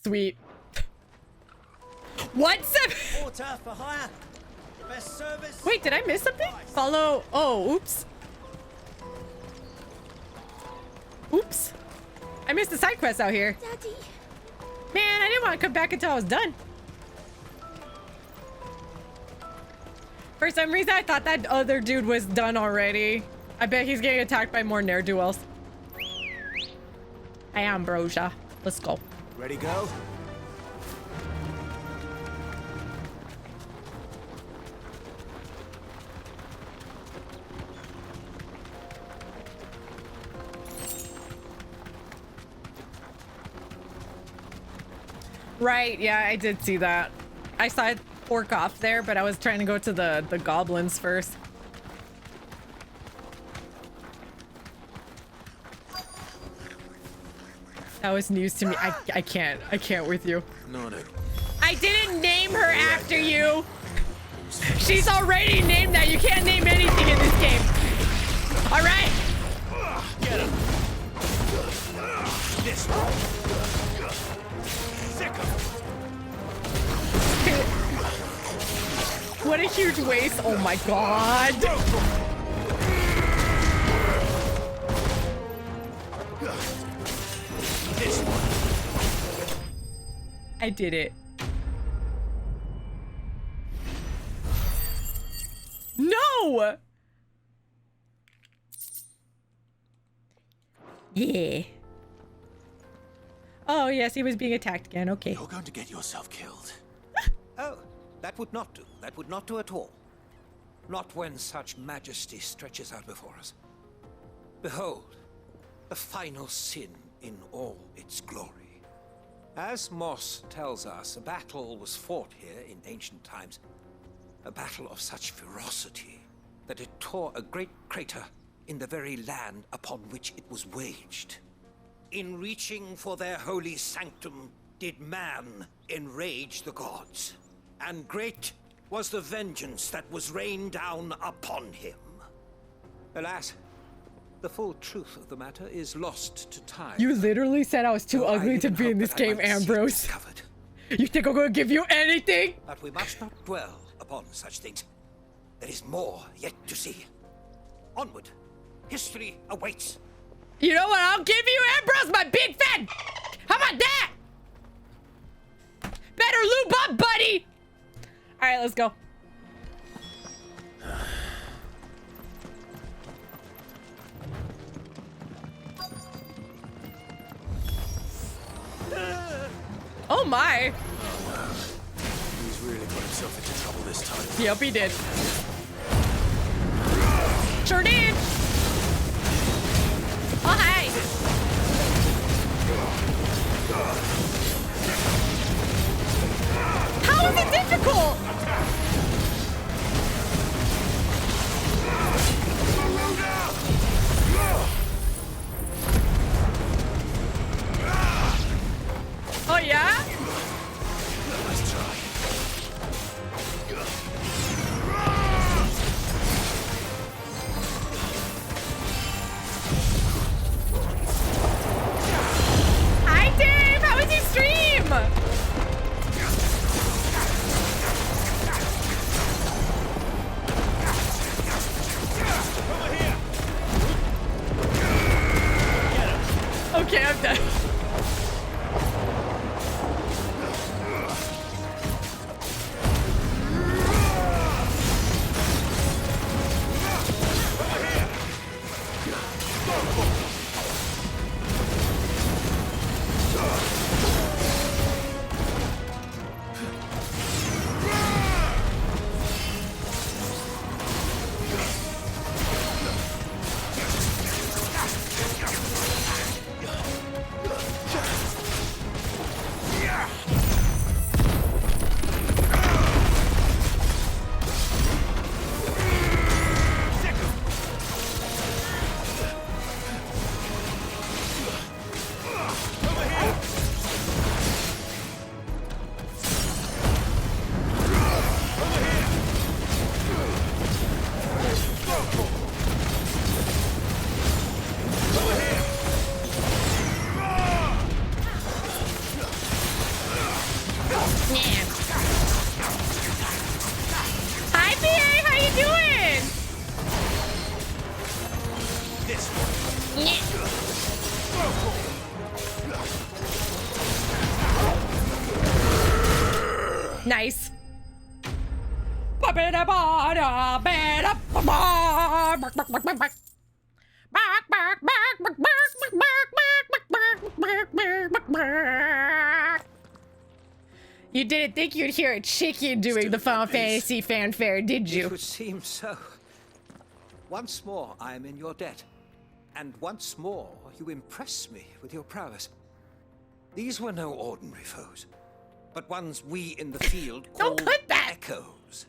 Sweet. What's up? Water for hire. Best service. Wait, did I miss something? Follow. Oh, oops. Oops. I missed the side quest out here. Daddy. Man, I didn't want to come back until I was done. For some reason, I thought that other dude was done already. I bet he's getting attacked by more ne'er-do-wells. Hey, Ambrosia. Let's go. Ready, go? Right, yeah, I did see that. I saw it fork off there, but I was trying to go to the goblins first. That was news to me. I can't with you. No. I didn't name her after you. She's already named that. You can't name anything in this game. All right. Get him. This one. Sick of What a huge waste. Oh my god. this one. I did it. No! Yeah. Oh, yes, he was being attacked again. Okay. You're going to get yourself killed. Oh, that would not do. That would not do at all. Not when such majesty stretches out before us. Behold, the final sin in all its glory. As Moss tells us, a battle was fought here in ancient times. A battle of such ferocity that it tore a great crater in the very land upon which it was waged. In reaching for their holy sanctum, did man enrage the gods. And great was the vengeance that was rained down upon him. Alas, the full truth of the matter is lost to time. You literally said I was too ugly to be in this game, Ambrose. You think I'm gonna give you anything? But we must not dwell upon such things. There is more yet to see. Onward. History awaits. You know what? I'll give you, Ambrose, my big fan. How about that? Better lube up, buddy. All right, let's go. Oh my. He's really got himself into trouble this time. Yep, he did. Sure did. Oh, hey. How is it difficult? Oh, yeah? Let's try. Hi, Dave. How was your stream? You didn't think you'd hear a chicken doing the Final Fantasy fanfare, did you? It would seem so. Once more, I am in your debt. And once more, you impress me with your prowess. These were no ordinary foes, but ones we in the field call echoes.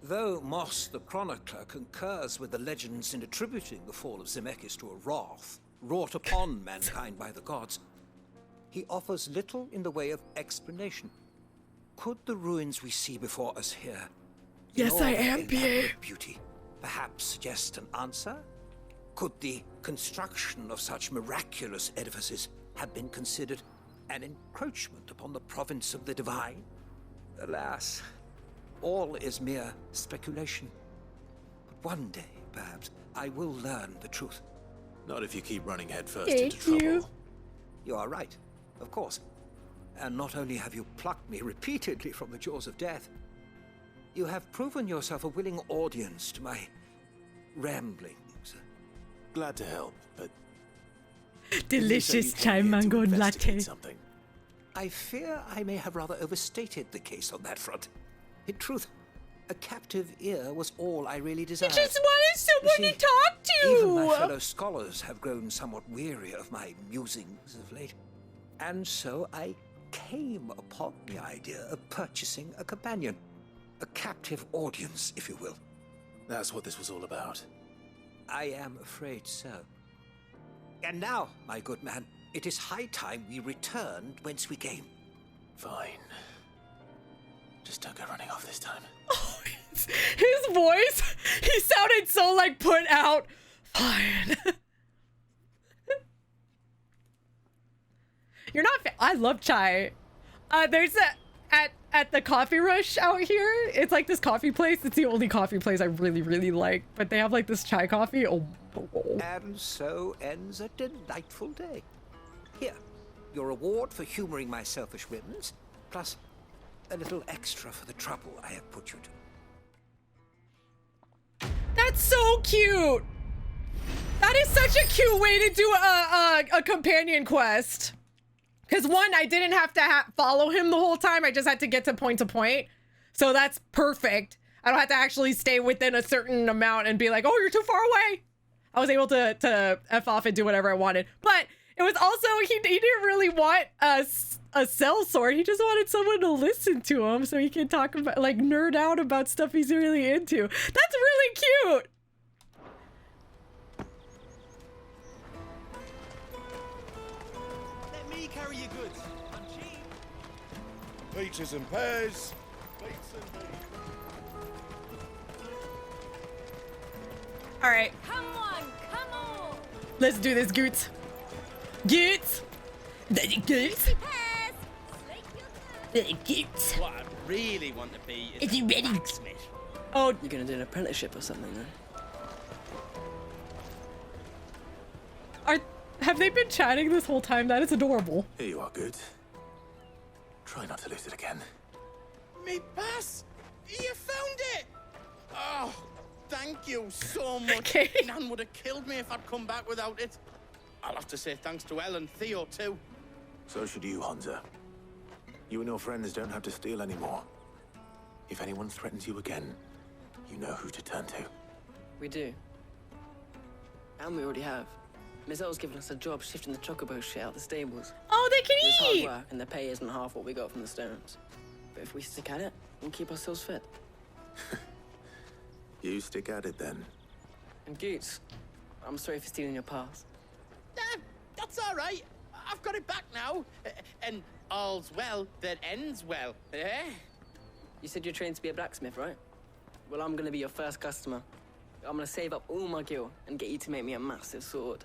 Though Moss the Chronicler concurs with the legends in attributing the fall of Zemeckis to a wrath wrought upon mankind by the gods, he offers little in the way of explanation. Could the ruins we see before us here, yes, I am, beauty, perhaps suggest an answer? Could the construction of such miraculous edifices have been considered an encroachment upon the province of the divine? Alas, all is mere speculation. But one day, perhaps, I will learn the truth. Not if you keep running headfirst into trouble. You are right, of course. And not only have you plucked me repeatedly from the jaws of death, you have proven yourself a willing audience to my ramblings. Glad to help, but... Delicious chai mango latte. Something. I fear I may have rather overstated the case on that front. In truth, a captive ear was all I really desired. I just wanted someone to talk to! Even my fellow scholars have grown somewhat weary of my musings of late. And so I came upon the idea of purchasing a companion. A captive audience, if you will. That's what this was all about. I am afraid so. And now, my good man, it is high time we returned whence we came. Fine. Just don't go running off this time. Oh, his voice, he sounded so like put out. Fine. You're not. I love chai. There's at the Coffee Rush out here. It's like this coffee place. It's the only coffee place I really like. But they have like this chai coffee. Oh. And so ends a delightful day. Here, your reward for humoring my selfish whims, plus a little extra for the trouble I have put you to. That's so cute. That is such a cute way to do a companion quest. Because one, I didn't have to follow him the whole time. I just had to get to point. So that's perfect. I don't have to actually stay within a certain amount and be like, oh, you're too far away. I was able to F off and do whatever I wanted. But it was also, he didn't really want a sellsword. He just wanted someone to listen to him so he can talk about, like, nerd out about stuff he's really into. That's really cute. Let me carry your goods. I'm cheap. Peaches and pears. Beets and beans. All right. Come on. Let's do this, Goots. Goots. Goots. Goots. What I really want to be is a blacksmith. Oh, you're gonna do an apprenticeship or something, then? Have they been chatting this whole time? That is adorable. Here you are, Good. Try not to lose it again. Me pass! You found it! Oh, thank you so much. Okay. Nan would have killed me if I'd come back without it. I'll have to say thanks to Elle and Theo, too. So should you, Hansa. You and your friends don't have to steal anymore. If anyone threatens you again, you know who to turn to. We do. And we already have. Miss L's given us a job shifting the chocobo shit out the stables. Oh, they can It's eat! hard work, and the pay isn't half what we got from the Stones. But if we stick at it, we'll keep ourselves fit. You stick at it, then. And Goots, I'm sorry for stealing your pass. That's all right. I've got it back now. And all's well that ends well, eh? You said you're trained to be a blacksmith, right? Well, I'm gonna be your first customer. I'm gonna save up all my gil and get you to make me a massive sword.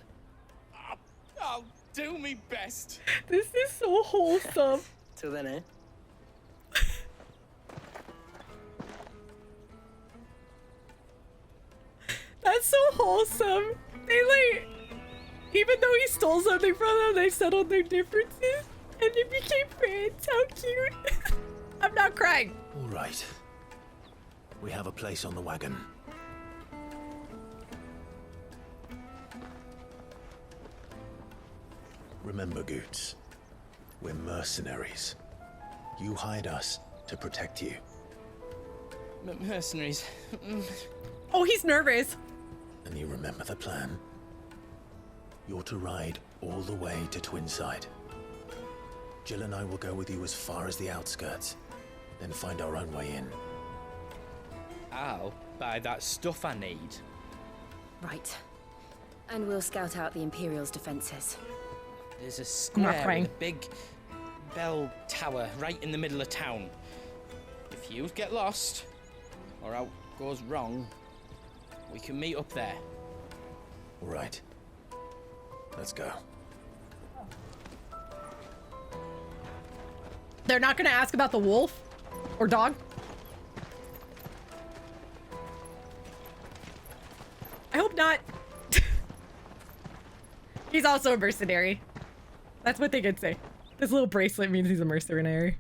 I'll do me best. This is so wholesome. Till then, eh? That's so wholesome. They like, even though he stole something from them, they settled their differences and they became friends. How cute. I'm not crying. All right. We have a place on the wagon. Remember, Goots, we're mercenaries. You hired us to protect you. Mercenaries. Oh, he's nervous. And you remember the plan? You're to ride all the way to Twinside. Jill and I will go with you as far as the outskirts, then find our own way in. I'll buy that stuff I need. Right. And we'll scout out the Imperial's defenses. There's a square with a big bell tower right in the middle of town. If you get lost, or out goes wrong, we can meet up there. Right. Let's go. They're not gonna ask about the wolf or dog. I hope not. He's also a mercenary. That's what they could say. This little bracelet means he's a mercenary.